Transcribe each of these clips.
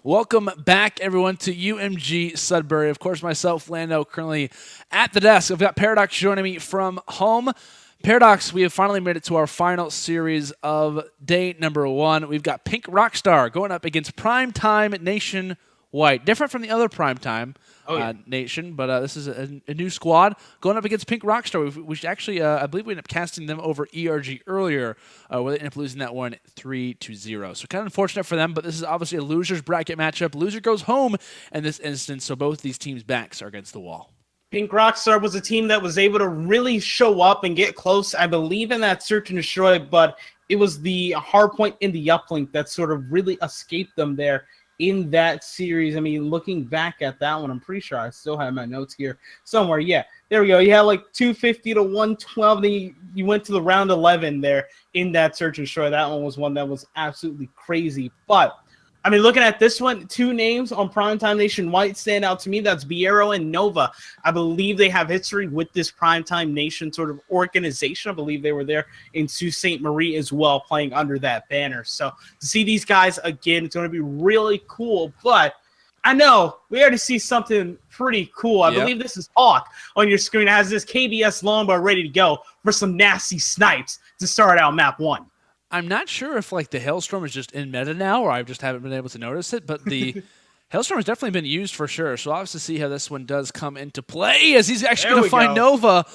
Welcome back, everyone, to UMG Sudbury. Of course, myself, Lando, currently at the desk. I've got Paradox joining me from home. Paradox, we have finally made it to our final series of day number 1. We've got PinkRockstar going up against PrimeTime Nationwide. Different from the other PrimeTime Nation, but this is a new squad going up against PinkRockstar. We actually, I believe we ended up casting them over ERG earlier, where they ended up losing that one 3-0. So kind of unfortunate for them, but this is obviously a loser's bracket matchup. Loser goes home in this instance, so both these teams' backs are against the wall. PinkRockstar was a team that was able to really show up and get close, I believe, in that search and destroy, but it was the hard point in the uplink that sort of really escaped them there in that series. I mean, looking back at that one, I'm pretty sure I still have my notes here somewhere. Yeah, there we go. You had like 250 to 112, then you went to the round 11 there in that search and destroy. That one was one that was absolutely crazy. But I mean, looking at this one, 2 names on PrimeTime Nationwide stand out to me. That's Biero and Nova. I believe they have history with this PrimeTime Nation sort of organization. I believe they were there in Sault Ste. Marie as well, playing under that banner. So to see these guys again, it's going to be really cool. But I know we already see something pretty cool. I believe this is Hawk on your screen. It has this KBS longbow ready to go for some nasty snipes to start out map 1. I'm not sure if like the Hailstorm is just in meta now, or I just haven't been able to notice it, but the Hailstorm has definitely been used for sure. So I'll have to see how this one does come into play, as he's actually going to find Nova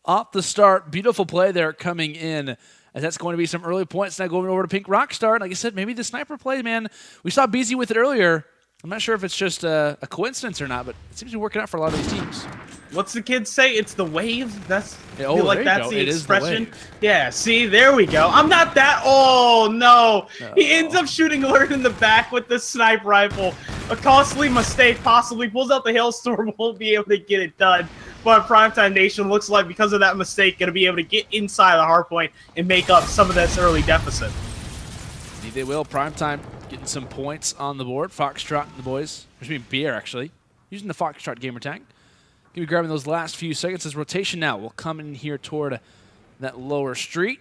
off the start. Beautiful play there coming in, as that's going to be some early points now going over to PinkRockstar. And like I said, maybe the sniper play, man, we saw BZ with it earlier. I'm not sure if it's just a coincidence or not, but it seems to be working out for a lot of these teams. What's the kid say? It's the wave? That's that's the expression. Yeah, see, there we go. I'm not that. Oh, no. He ends up shooting Lurk in the back with the sniper rifle. A costly mistake, possibly. Pulls out the Hailstorm, won't be able to get it done. But PrimeTime Nation looks like, because of that mistake, going to be able to get inside the hardpoint and make up some of this early deficit. Indeed they will. PrimeTime getting some points on the board. Foxtrot and the boys, which means Beer actually, using the Foxtrot gamer tag. Going to be grabbing those last few seconds as rotation now will come in here toward that lower street.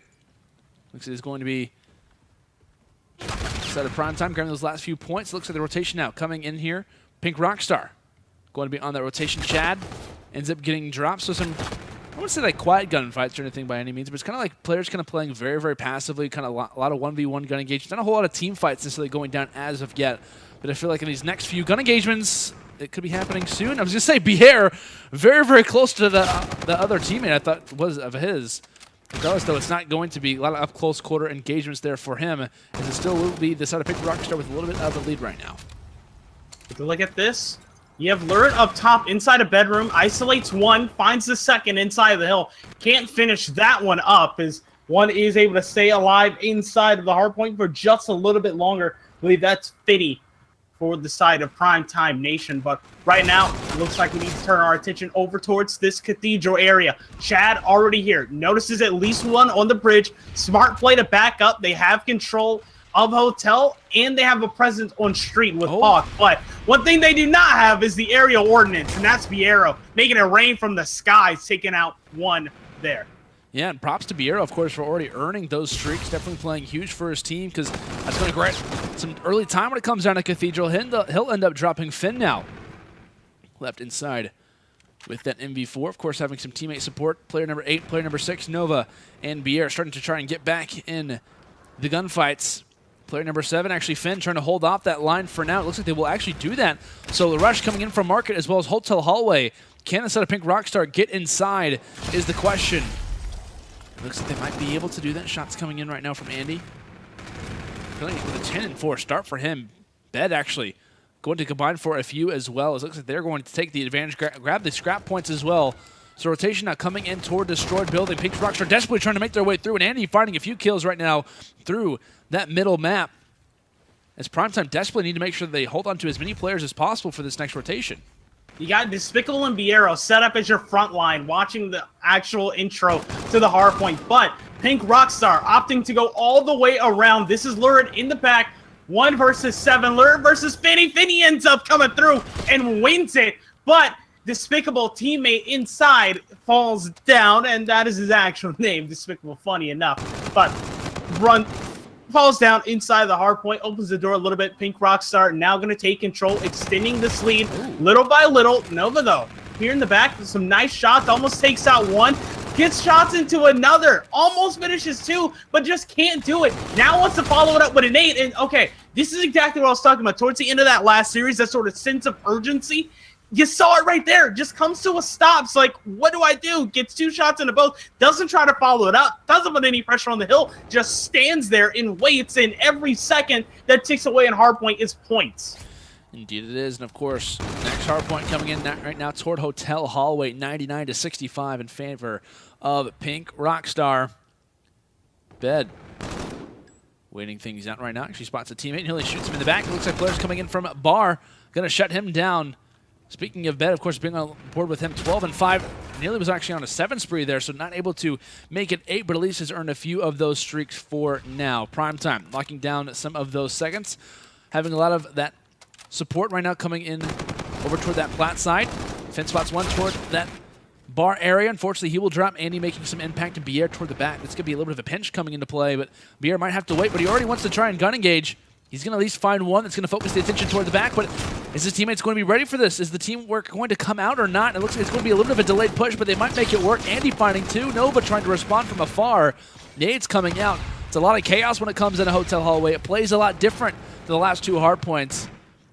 Looks like it's going to be set of PrimeTime, grabbing those last few points. Looks like the rotation now coming in here. PinkRockstar going to be on that rotation. Chad ends up getting dropped. So some, I wouldn't say like quiet gunfights or anything by any means, but it's kind of like players kind of playing very, very passively, kind of a lot of 1v1 gun engagements. Not a whole lot of team fights necessarily going down as of yet, but I feel like in these next few gun engagements, it could be happening soon. I was going to say, Bier, very, very close to the other teammate I thought was of his. Regardless, though, it's not going to be a lot of up-close quarter engagements there for him, as it still will be the side of PinkRockstar with a little bit of a lead right now. Take a look at this. You have Lurid up top inside a bedroom, isolates one, finds the second inside of the hill. Can't finish that one up, as one is able to stay alive inside of the hardpoint for just a little bit longer. I believe that's 50 for the side of PrimeTime Nation, but right now it looks like we need to turn our attention over towards this cathedral area. Chad already here, notices at least one on the bridge. Smart play to back up. They have control of hotel, and they have a presence on street with Hawk, but one thing they do not have is the aerial ordnance, and that's Biero making it rain from the skies, taking out one there. Yeah, and props to Biero, of course, for already earning those streaks. Definitely playing huge for his team, because that's going to grant some early time when it comes down to Cathedral. He'll end up dropping Finn now. Left inside with that MV4. Of course, having some teammate support. Player number 8, player number 6, Nova, and Biero starting to try and get back in the gunfights. Player number 7, actually Finn, trying to hold off that line for now. It looks like they will actually do that. So the rush coming in from Market as well as Hotel Hallway. Can the set of PinkRockstar get inside is the question. Looks like they might be able to do that. Shots coming in right now from Andy. Feeling with a 10-4 start for him. Bed actually going to combine for a few as well. It looks like they're going to take the advantage, grab the scrap points as well. So rotation now coming in toward destroyed building. PinkRockstar desperately trying to make their way through, and Andy finding a few kills right now through that middle map. As PrimeTime desperately need to make sure that they hold on to as many players as possible for this next rotation. You got Despicable and Biero set up as your front line, watching the actual intro to the hardpoint. But PinkRockstar opting to go all the way around. This is Lurid in the back, 1 versus 7. Lurid versus Finny. Finny ends up coming through and wins it. But Despicable teammate inside falls down, and that is his actual name, Despicable, funny enough. But run falls down inside the hard point, opens the door a little bit. PinkRockstar now going to take control, extending this lead little by little. Nova, though, here in the back, some nice shots, almost takes out one. Gets shots into another, almost finishes two, but just can't do it. Now wants to follow it up with an 8, and okay, this is exactly what I was talking about. Towards the end of that last series, that sort of sense of urgency, you saw it right there. Just comes to a stop. It's like, what do I do? Gets 2 shots into both, doesn't try to follow it up, doesn't put any pressure on the hill, just stands there and waits, and every second that ticks away in hardpoint is points. Indeed it is, and of course, next hard point coming in right now toward Hotel Hallway, 99-65 in favor of PinkRockstar. Bed waiting things out right now. Actually spots a teammate, nearly shoots him in the back. It looks like players coming in from Bar, going to shut him down. Speaking of Bed, of course, being on board with him, 12-5. Nearly was actually on a 7 spree there, so not able to make it 8, but at least has earned a few of those streaks for now. PrimeTime locking down some of those seconds, having a lot of that support right now coming in over toward that plat side. Finn spots one toward that Bar area. Unfortunately, he will drop Andy, making some impact, and Bier toward the back. This could be a little bit of a pinch coming into play, but Bier might have to wait, but he already wants to try and gun engage. He's going to at least find one that's going to focus the attention toward the back, but is his teammates going to be ready for this? Is the teamwork going to come out or not? It looks like it's going to be a little bit of a delayed push, but they might make it work. Andy finding 2. Nova trying to respond from afar. Nades coming out. It's a lot of chaos when it comes in a Hotel Hallway. It plays a lot different than the last 2 hard points.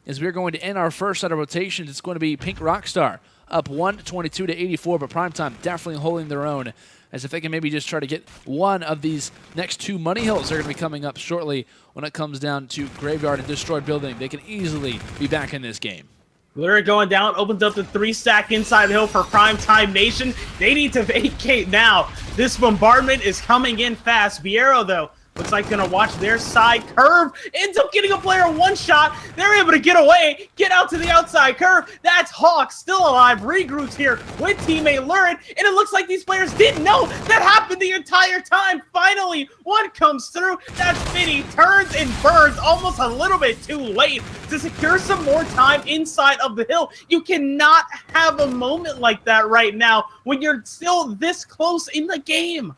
As we're going to end our first set of rotations, it's going to be PinkRockstar up 122-84, but PrimeTime definitely holding their own, as if they can maybe just try to get one of these next 2 money hills that are going to be coming up shortly when it comes down to Graveyard and Destroyed Building. They can easily be back in this game. Lyric going down, opens up the 3-stack inside the hill for PrimeTime Nation. They need to vacate now. This bombardment is coming in fast. Viero, though, looks like gonna watch their side curve. Ends up getting a player 1 shot. They're able to get away, get out to the outside curve. That's Hawk still alive. Regroups here with teammate Lurid, and it looks like these players didn't know that happened the entire time. Finally, one comes through. That's Finny, turns and burns almost a little bit too late to secure some more time inside of the hill. You cannot have a moment like that right now when you're still this close in the game.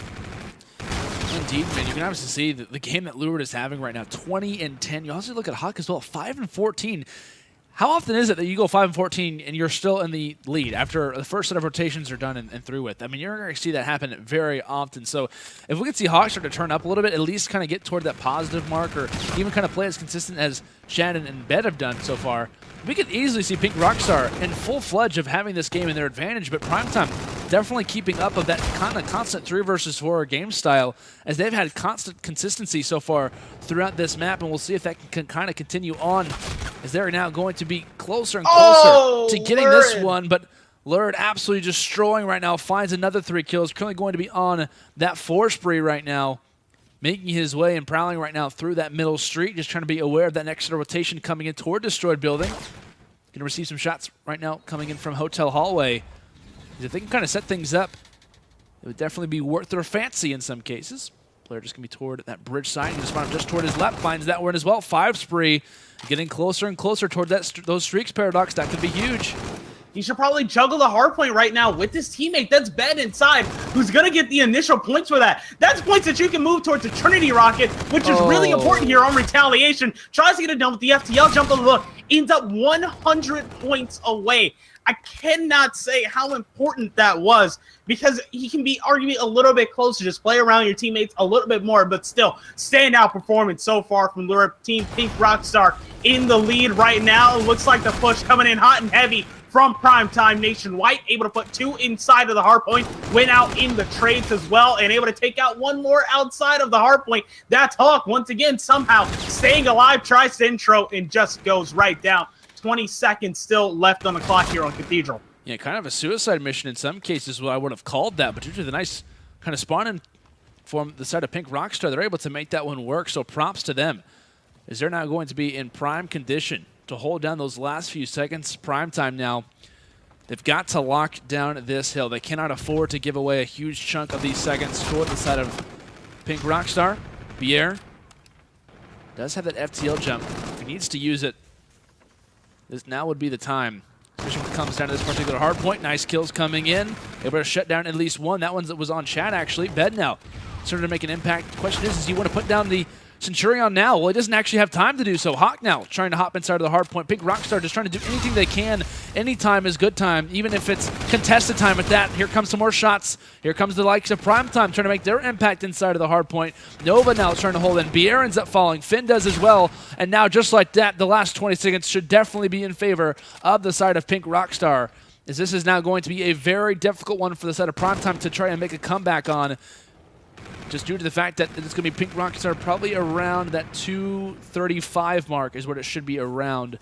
Indeed, man. You can obviously see the game that Lurid is having right now, 20-10. You also look at Hawk as well, 5-14. How often is it that you go 5-14 and you're still in the lead after the first set of rotations are done and through with? I mean, you're going to see that happen very often. So if we could see Hawk start to turn up a little bit, at least kind of get toward that positive mark, or even kind of play as consistent as Shannon and Bed have done so far, we could easily see PinkRockstar in full-fledged of having this game in their advantage, but PrimeTime definitely keeping up of that kind of constant 3 versus 4 game style, as they've had constant consistency so far throughout this map, and we'll see if that can kind of continue on, as they're now going to be closer and closer to getting this one. But Lurid absolutely destroying right now, finds another 3 kills, currently going to be on that 4 spree right now, making his way and prowling right now through that middle street, just trying to be aware of that next rotation coming in toward Destroyed Building. Going to receive some shots right now coming in from Hotel Hallway. If they can kind of set things up, it would definitely be worth their fancy in some cases. Player just going to be toward that bridge side. He's going to spawn just toward his left, finds that one as well. 5 spree, getting closer and closer toward those streaks, Paradox. That could be huge. He should probably juggle the hard point right now with his teammate. That's Bed inside, who's going to get the initial points for that. That's points that you can move towards the Trinity Rocket, which is really important here on Retaliation. Tries to get it done with the FTL jump on the look. Ends up 100 points away. I cannot say how important that was, because he can be arguably a little bit closer, just play around your teammates a little bit more, but still, standout performance so far from Lurid. Team PinkRockstar in the lead right now. It looks like the push coming in hot and heavy from PrimeTime Nation. White able to put 2 inside of the hard point, went out in the trades as well, and able to take out 1 more outside of the hard point. That's Hawk once again somehow staying alive, tries to intro, and just goes right down. 20 seconds still left on the clock here on Cathedral. Yeah, kind of a suicide mission in some cases, what I would have called that, but due to the nice kind of spawning from the side of PinkRockstar, they're able to make that one work, so props to them, as they're now going to be in prime condition to hold down those last few seconds. PrimeTime now, they've got to lock down this hill. They cannot afford to give away a huge chunk of these seconds toward the side of PinkRockstar. Bier does have that FTL jump. If he needs to use it, this now would be the time. Especially when it comes down to this particular hard point. Nice kills coming in. Able to shut down at least one. That one was on chat, actually. Bed now starting to make an impact. The question is do you want to put down the Centurion now, well, he doesn't actually have time to do so. Hawk now trying to hop inside of the hard point. PinkRockstar just trying to do anything they can. Any time is good time, even if it's contested time at that. Here comes some more shots. Here comes the likes of PrimeTime trying to make their impact inside of the hard point. Nova now trying to hold in. Bier ends up falling. Finn does as well. And now, just like that, the last 20 seconds should definitely be in favor of the side of PinkRockstar, as this is now going to be a very difficult one for the side of PrimeTime to try and make a comeback on, just due to the fact that it's going to be PinkRockstar probably around that 2:35 mark is what it should be around.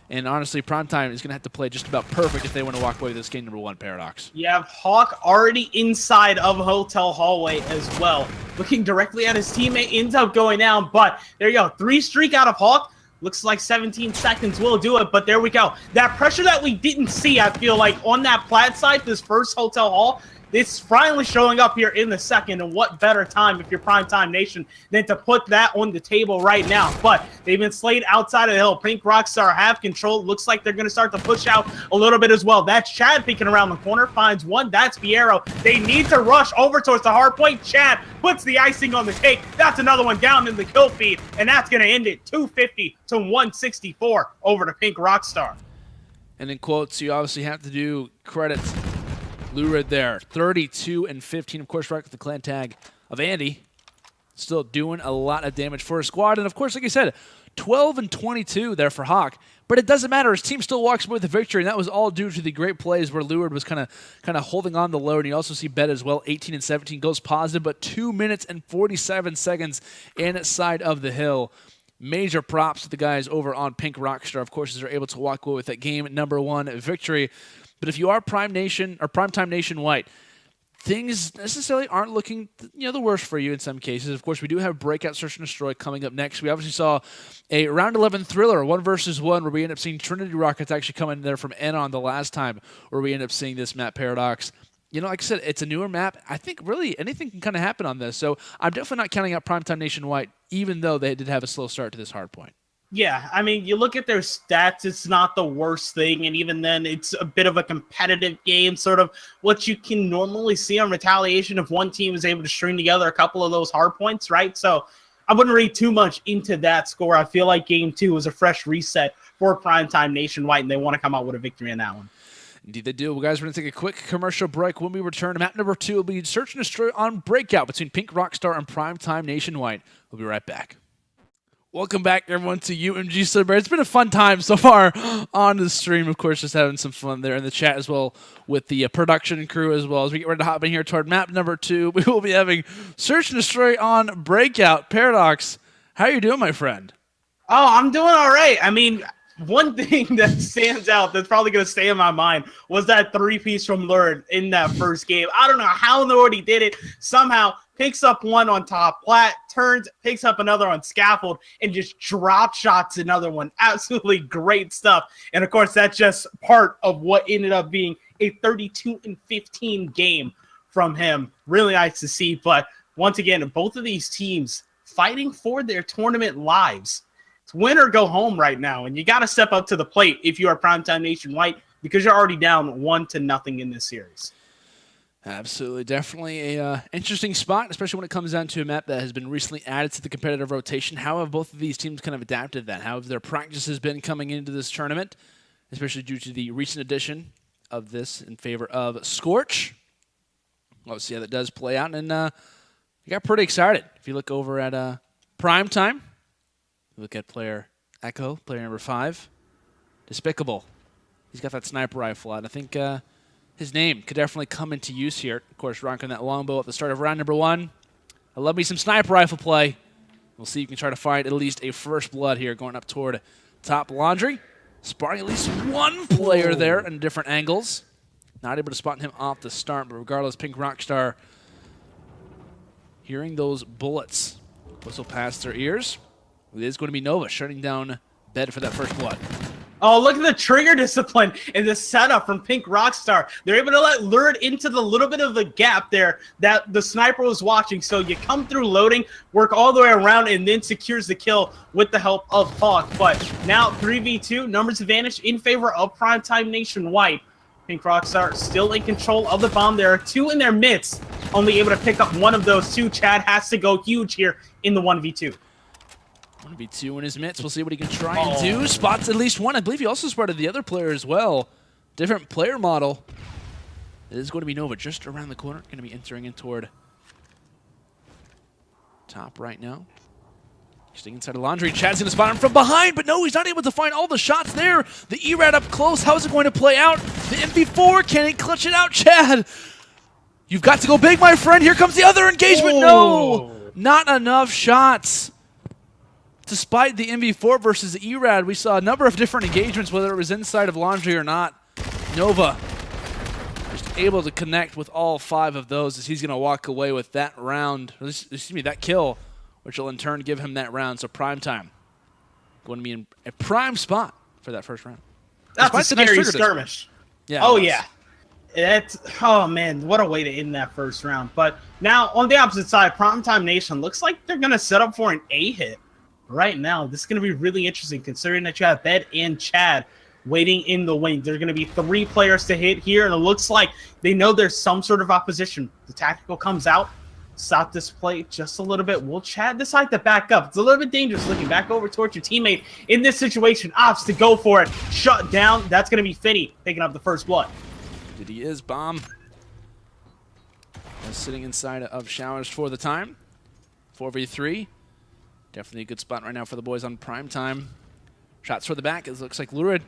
And honestly, PrimeTime is going to have to play just about perfect if they want to walk away with this game number 1, Paradox. You have Hawk already inside of Hotel Hallway as well. Looking directly at his teammate, ends up going down, but there you go. 3 streak out of Hawk. Looks like 17 seconds will do it, but there we go. That pressure that we didn't see, I feel like, on that plat side, this first Hotel Hall, it's finally showing up here in the second, and what better time if you're PrimeTime Nation than to put that on the table right now. But they've been slayed outside of the hill. PinkRockstar have control. Looks like they're going to start to push out a little bit as well. That's Chad peeking around the corner, finds one. That's Piero. They need to rush over towards the hard point. Chad puts the icing on the cake. That's another one down in the kill feed, and that's going to end it 250 to 164 over to PinkRockstar. And in quotes, you obviously have to do credits. Lurid there, 32 and 15. Of course, right with the clan tag of Andy. Still doing a lot of damage for his squad. And of course, like I said, 12 and 22 there for Hawk. But it doesn't matter. His team still walks away with the victory, and that was all due to the great plays where Lurid was kind of holding on the load. And you also see Bet as well, 18 and 17, goes positive, but 2 minutes and 47 seconds inside of the hill. Major props to the guys over on PinkRockstar, of course, as they're able to walk away with that game number 1 victory. But if you are Prime Nation or PrimeTime Nation White, things necessarily aren't looking, the worst for you in some cases. Of course, we do have Breakout Search and Destroy coming up next. We obviously saw a round 11 thriller, 1 versus 1, where we end up seeing Trinity Rockets actually come in there from Enon the last time, where we end up seeing this map Paradox. Like I said, it's a newer map. I think really anything can kind of happen on this. So I'm definitely not counting out PrimeTime Nation White, even though they did have a slow start to this hard point. Yeah, I mean, you look at their stats, it's not the worst thing, and even then, it's a bit of a competitive game, sort of what you can normally see on Retaliation if one team is able to string together a couple of those hard points, right? So I wouldn't read too much into that score. I feel like Game 2 was a fresh reset for PrimeTime Nation White, and they want to come out with a victory in that one. Indeed they do. Well, guys, we're going to take a quick commercial break. When we return, map number 2 will be Search and Destroy on Breakout between PinkRockstar and PrimeTime Nation White. We'll be right back. Welcome back, everyone, to UMG Sudbury. It's been a fun time so far on the stream. Of course, just having some fun there in the chat as well with the production crew as well. As we get ready to hop in here toward map number 2, we will be having Search and Destroy on Breakout. Paradox, how are you doing, my friend? Oh, I'm doing all right. I mean, one thing that stands out that's probably going to stay in my mind was that 3-piece from Lurid in that first game. I don't know how in the world he did it. Somehow picks up one on top plat, turns, picks up another on scaffold, and just drop shots another one. Absolutely great stuff. And of course, that's just part of what ended up being a 32 and 15 game from him. Really nice to see. But once again, both of these teams fighting for their tournament lives. It's win or go home right now, and you got to step up to the plate if you are PrimeTime Nation White, because you're already down 1-0 in this series. Absolutely. Definitely a interesting spot, especially when it comes down to a map that has been recently added to the competitive rotation. How have both of these teams kind of adapted that? How have their practices been coming into this tournament, especially due to the recent addition of this in favor of Scorch? We'll see how that does play out, and you got pretty excited. If you look over at PrimeTime, look at player Echo, player number 5. Despicable. He's got that sniper rifle out. And I think his name could definitely come into use here. Of course, rocking that longbow at the start of round number 1. I love me some sniper rifle play. We'll see if you can try to find at least a first blood here going up toward top laundry. Spotting at least one player there in different angles. Not able to spot him off the start, but regardless, PinkRockstar hearing those bullets whistle past their ears. It is going to be Nova shutting down Bed for that first blood. Oh, look at the trigger discipline and the setup from PinkRockstar. They're able to let Lurid into the little bit of the gap there that the sniper was watching. So you come through loading, work all the way around, and then secures the kill with the help of Hawk. But now 3v2, numbers advantage in favor of PrimeTime Nation White. PinkRockstar still in control of the bomb. There are 2 in their midst, only able to pick up one of those 2. Chad has to go huge here in the 1v2. 1v2 in his mitts. We'll see what he can try and do. Spots at least one. I believe he also spotted the other player as well. Different player model. It is going to be Nova just around the corner. Going to be entering in toward top right now. Staying inside of Laundry. Chad's going to spot him from behind, but no, he's not able to find all the shots there. The E-Rad up close. How is it going to play out? The MP4, can he clutch it out? Chad, you've got to go big, my friend. Here comes the other engagement. No, not enough shots. Despite the MV4 versus the E-Rad, we saw a number of different engagements, whether it was inside of Laundry or not. Nova just able to connect with all 5 of those as he's going to walk away with that round, or excuse me, that kill, which will in turn give him that round. So PrimeTime going to be in a prime spot for that first round. That's a scary skirmish. Yeah. Oh, yeah. Oh, man, what a way to end that first round. But now, on the opposite side, PrimeTime Nation looks like they're going to set up for an A hit right now. This is going to be really interesting, considering that you have Bed and Chad waiting in the wing. There's going to be 3 players to hit here, and it looks like they know there's some sort of opposition. The tactical comes out. Stop this play just a little bit. Will Chad decide to back up? It's a little bit dangerous looking back over towards your teammate. In this situation, opts to go for it. Shut down. That's going to be Finney picking up the first blood. Did he is bomb. Sitting inside of Showers for the time. 4v3. Definitely a good spot right now for the boys on PrimeTime. Shots for the back. It looks like Lurid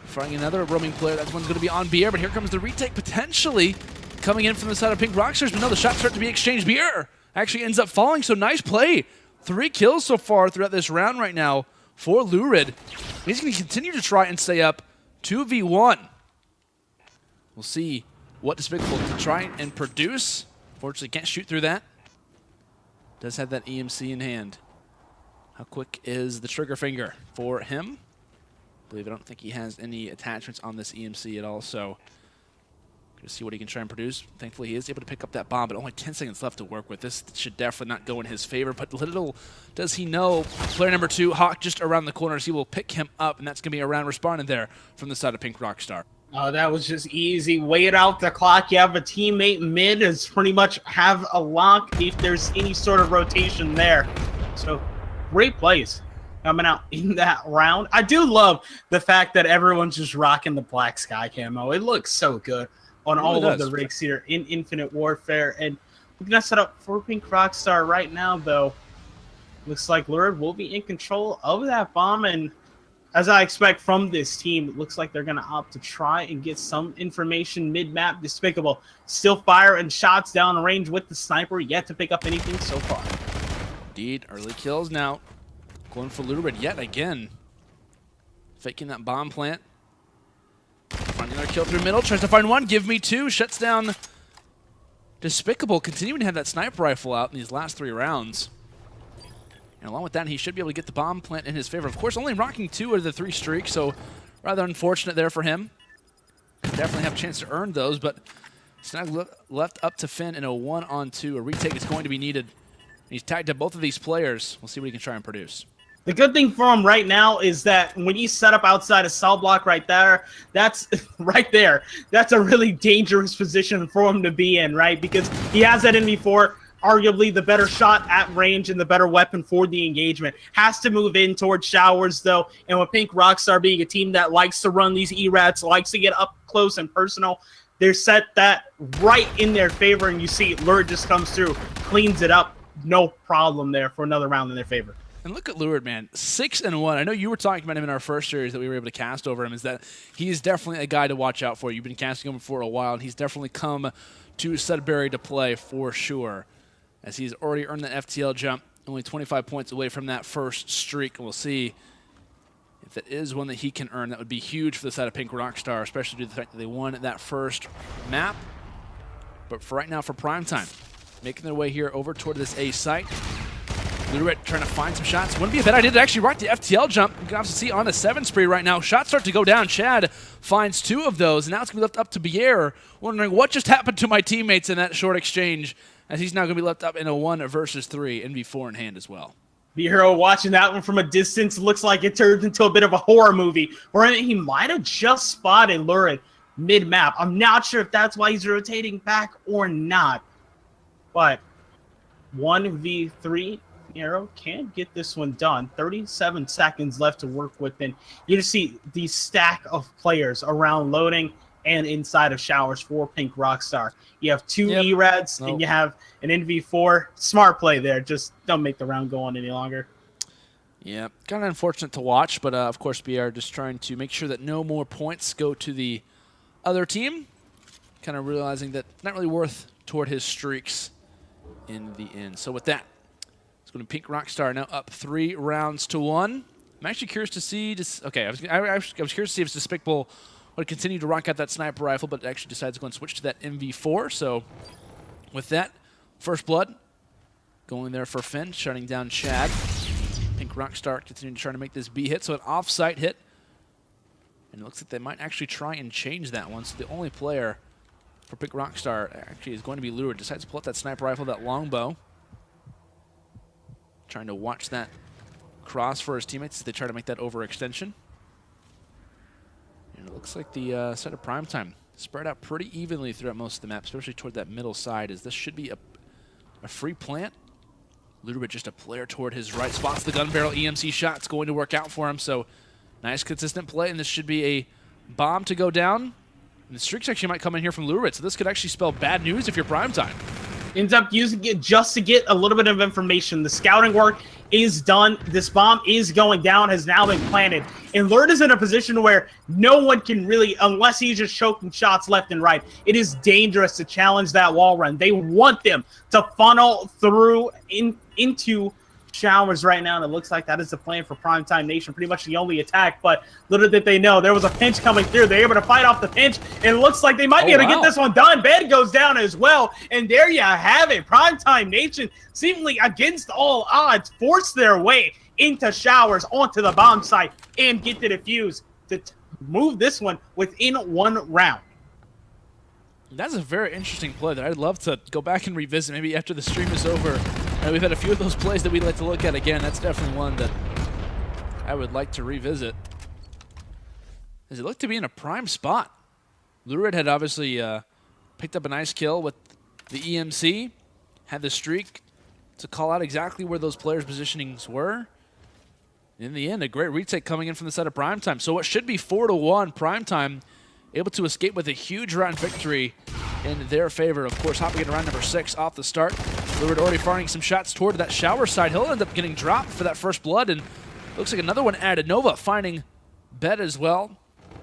finding another roaming player. That one's going to be on Bier, but here comes the retake potentially coming in from the side of PinkRockstars. But no, the shots start to be exchanged. Bier actually ends up falling, so nice play. 3 kills so far throughout this round right now for Lurid. He's going to continue to try and stay up 2v1. We'll see what Despicable can try and produce. Fortunately, can't shoot through that. Does have that EMC in hand. How quick is the trigger finger for him? I don't think he has any attachments on this EMC at all, so going to see what he can try and produce. Thankfully, he is able to pick up that bomb, but only 10 seconds left to work with. This should definitely not go in his favor, but little does he know, player number 2, Hawk, just around the corner, so he will pick him up, and that's going to be a round responding there from the side of PinkRockstar. Oh, that was just easy. Wait out the clock. You have a teammate mid is pretty much have a lock if there's any sort of rotation there. So great plays coming out in that round. I do love the fact that everyone's just rocking the black sky camo. It looks so good on all of the rigs here in Infinite Warfare. And we're going to set up for PinkRockstar right now, though. Looks like Lurid will be in control of that bomb. And as I expect from this team, it looks like they're going to opt to try and get some information mid-map. Despicable still firing shots down range with the sniper, yet to pick up anything so far. Indeed, early kills now. Going for Lurid yet again. Faking that bomb plant. Finding another kill through middle, tries to find one, give me 2, shuts down Despicable, continuing to have that sniper rifle out in these last 3 rounds. And along with that, he should be able to get the bomb plant in his favor. Of course, only rocking 2 of the 3 streaks, so rather unfortunate there for him. Definitely have a chance to earn those, but it's not left up to Finn in a 1-on-2. A retake is going to be needed. He's tagged to both of these players. We'll see what he can try and produce. The good thing for him right now is that when you set up outside a cell block right there, that's right there. That's a really dangerous position for him to be in, right? Because he has that NV4, arguably the better shot at range and the better weapon for the engagement. Has to move in towards Showers, though. And with PinkRockstar being a team that likes to run these E-Rats, likes to get up close and personal, they're set that right in their favor. And you see Lurid just comes through, cleans it up. No problem there for another round in their favor. And look at Lurid, man. 6-1. I know you were talking about him in our first series that we were able to cast over him, is that he is definitely a guy to watch out for. You've been casting him for a while, and he's definitely come to Sudbury to play for sure, as he's already earned the FTL jump, only 25 points away from that first streak. And we'll see if that is one that he can earn. That would be huge for the side of PinkRockstar, especially due to the fact that they won that first map. But for right now, for PrimeTime, making their way here over toward this A site. Lurid trying to find some shots. Wouldn't be a bad idea to actually rock the FTL jump. You can obviously see on a 7 spree right now. Shots start to go down. Chad finds 2 of those, and now it's going to be left up to Bier, wondering what just happened to my teammates in that short exchange, as he's now going to be left up in a 1 versus 3, NV4 in hand as well. Bier watching that one from a distance. Looks like it turned into a bit of a horror movie, where he might have just spotted Lurid mid-map. I'm not sure if that's why he's rotating back or not, but 1v3. Arrow can get this one done. 37 seconds left to work with. And you just see the stack of players around loading and inside of showers for PinkRockstar. You have two E-Rads and you have an NV4. Smart play there. Just don't make the round go on any longer. Yeah, kind of unfortunate to watch, but of course BR just trying to make sure that no more points go to the other team. Kind of realizing that not really worth toward his streaks in the end. So with that, it's going to be PinkRockstar now up 3 rounds to 1. I'm actually curious to see. I was curious to see if Despicable would continue to rock out that sniper rifle, but actually decides to go and switch to that MV4. So with that, first blood going there for Finn, shutting down Chad. PinkRockstar continuing to try to make this B hit, so an off-site hit. And it looks like they might actually try and change that one. So the only player for PinkRockstar actually is going to be Lurid. Decides to pull out that sniper rifle, that longbow. Trying to watch that cross for his teammates as they try to make that overextension. And it looks like the set of PrimeTime spread out pretty evenly throughout most of the map, especially toward that middle side, as this should be a free plant. Lurid just a player toward his right. Spots the gun barrel. EMC shot's going to work out for him. So nice consistent play, and this should be a bomb to go down. And the streaks actually might come in here from Lurid, so this could actually spell bad news if you're PrimeTime. Ends up using it just to get a little bit of information. The scouting work is done. This bomb is going down, has now been planted. And Lurid is in a position where no one can really, unless he's just choking shots left and right, it is dangerous to challenge that wall run. They want them to funnel through into showers right now, and it looks like that is the plan for PrimeTime Nation. Pretty much the only attack, but little did they know there was a pinch coming through. They're able to fight off the pinch, and it looks like they might be able to get this one done. Bed goes down as well, and there you have it. PrimeTime Nation, seemingly against all odds, force their way into showers onto the bomb site and get the defuse to move this one within 1 round. That's a very interesting play that I'd love to go back and revisit maybe after the stream is over. We've had a few of those plays that we'd like to look at again. That's definitely one that I would like to revisit. As it looked to be in a prime spot. Lurid had obviously picked up a nice kill with the EMC, had the streak to call out exactly where those players' positionings were. In the end, a great retake coming in from the set of PrimeTime. So what should be 4-1, PrimeTime able to escape with a huge round victory in their favor. Of course, hopping in round number 6 off the start. Lurid already firing some shots toward that shower side. He'll end up getting dropped for that first blood, and looks like another one added. Nova finding Bed as well.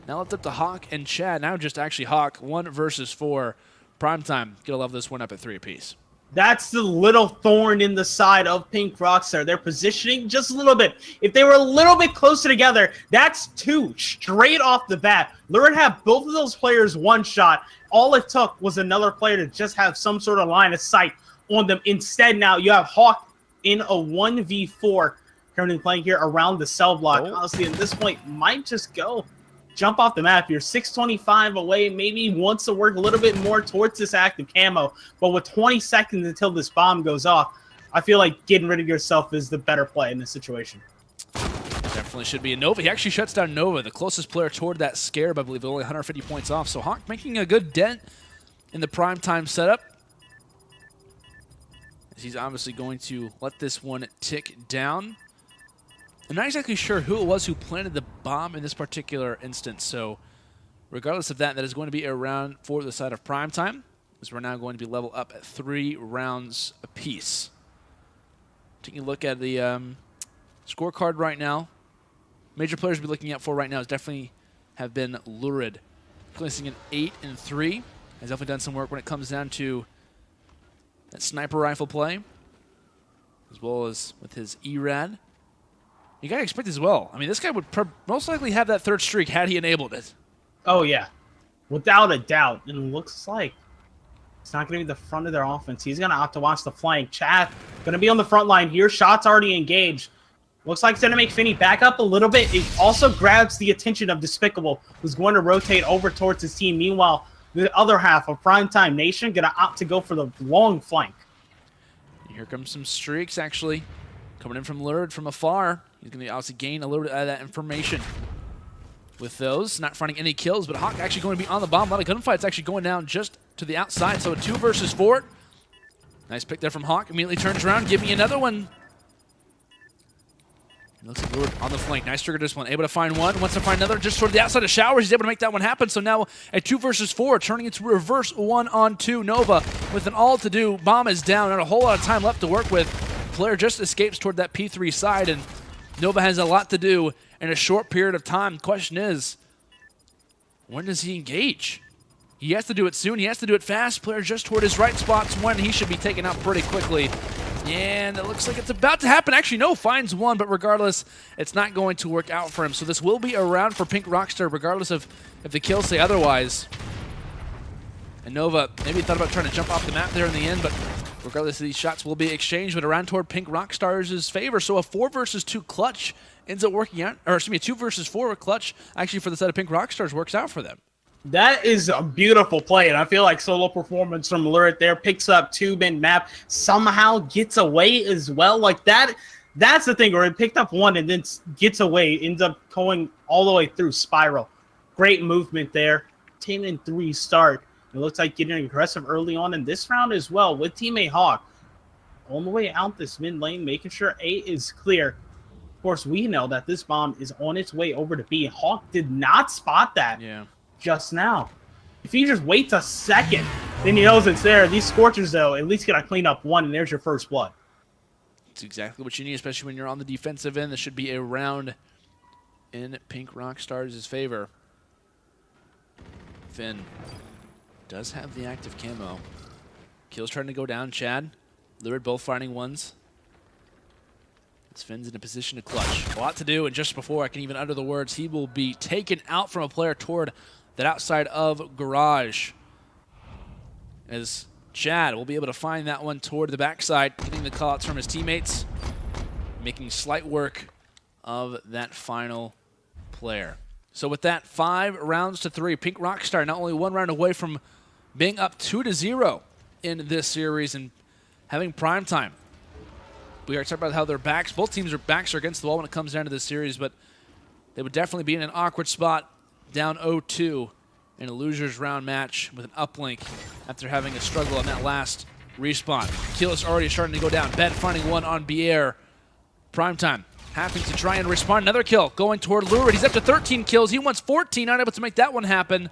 Now left up to Hawk and Chad. Now just actually Hawk, 1 versus 4. PrimeTime, gonna love this one up at 3 apiece. That's the little thorn in the side of PinkRockstar. They're positioning just a little bit. If they were a little bit closer together, that's 2 straight off the bat. Lurid had both of those players one shot. All it took was another player to just have some sort of line of sight on them. Instead, now you have Hawk in a 1v4 currently playing here around the cell block. Honestly, at this point, might just go jump off the map. You're 625 away, maybe wants to work a little bit more towards this active camo. But with 20 seconds until this bomb goes off, I feel like getting rid of yourself is the better play in this situation. Definitely should be a Nova. He actually shuts down Nova, the closest player toward that scarab, I believe, only 150 points off. So Hawk making a good dent in the PrimeTime setup. He's obviously going to let this one tick down. I'm not exactly sure who it was who planted the bomb in this particular instance, so regardless of that, that is going to be a round for the side of PrimeTime, as we're now going to be level up at 3 rounds apiece. Taking a look at the scorecard right now, major players to be looking out for right now is definitely have been Lurid, placing an 8-3. Has definitely done some work when it comes down to that sniper rifle play, as well as with his E-Rad. You got to expect as well. I mean, this guy would most likely have that 3rd streak had he enabled it. Oh, yeah. Without a doubt. And it looks like it's not going to be the front of their offense. He's going to opt to watch the flank. Chad going to be on the front line here. Shots already engaged. Looks like it's going to make Finney back up a little bit. It also grabs the attention of Despicable, who's going to rotate over towards his team. Meanwhile, the other half of PrimeTime Nation going to opt to go for the long flank. Here comes some streaks, actually, coming in from Lurid from afar. He's going to obviously gain a little bit of that information with those. Not finding any kills, but Hawk actually going to be on the bomb. A lot of gunfights actually going down just to the outside. So a 2 versus 4. Nice pick there from Hawk. Immediately turns around. Give me another one. Looks like Lured on the flank. Nice trigger discipline. Able to find one. Wants to find another. Just toward the outside of Showers. He's able to make that one happen. So now a 2 versus 4, turning into reverse 1-on-2. Nova with an all to do. Bomb is down. Not a whole lot of time left to work with. Player just escapes toward that P3 side, and Nova has a lot to do in a short period of time. Question is, when does he engage? He has to do it soon. He has to do it fast. Player just toward his right spots when he should be taken out pretty quickly. And it looks like it's about to happen. Actually, no, finds one, but regardless, it's not going to work out for him. So this will be a round for PinkRockstar, regardless of if the kills say otherwise. And Nova maybe thought about trying to jump off the map there in the end, but regardless of these shots will be exchanged, but around toward PinkRockstar's favor. So a 4 versus 2 clutch ends up working out, or excuse me, a 2 versus 4 clutch actually for the side of PinkRockstars works out for them. That is a beautiful play, and I feel like solo performance from Lurid there, picks up 2 mid-map, somehow gets away as well. Like that's the thing, where it picked up 1 and then gets away, ends up going all the way through Spiral. Great movement there. 10-3 start. It looks like getting aggressive early on in this round as well with teammate Hawk. On the way out this mid lane, making sure A is clear. Of course, we know that this bomb is on its way over to B. Hawk did not spot that. Yeah. Just now. If he just waits a second, then he knows it's there. These Scorchers, though, at least gotta clean up 1, and there's your first blood. It's exactly what you need, especially when you're on the defensive end. This should be a round in PinkRockstar's favor. Finn does have the active camo. Kill's trying to go down. Chad, Lurid both finding ones. As Finn's in a position to clutch. A lot to do, and just before I can even utter the words, he will be taken out from a player toward that outside of Garage. As Chad will be able to find that one toward the backside, getting the callouts from his teammates, making slight work of that final player. So with that, 5 rounds to 3. PinkRockstar not only 1 round away from being up 2-0 in this series and having PrimeTime. We are talking about how their backs, both teams' backs are against the wall when it comes down to this series, but they would definitely be in an awkward spot, down 0-2 in a loser's round match with an uplink after having a struggle on that last respawn. Kill is already starting to go down. Bet finding one on Bier. PrimeTime having to try and respond. Another kill going toward Lurid. He's up to 13 kills. He wants 14, not able to make that one happen.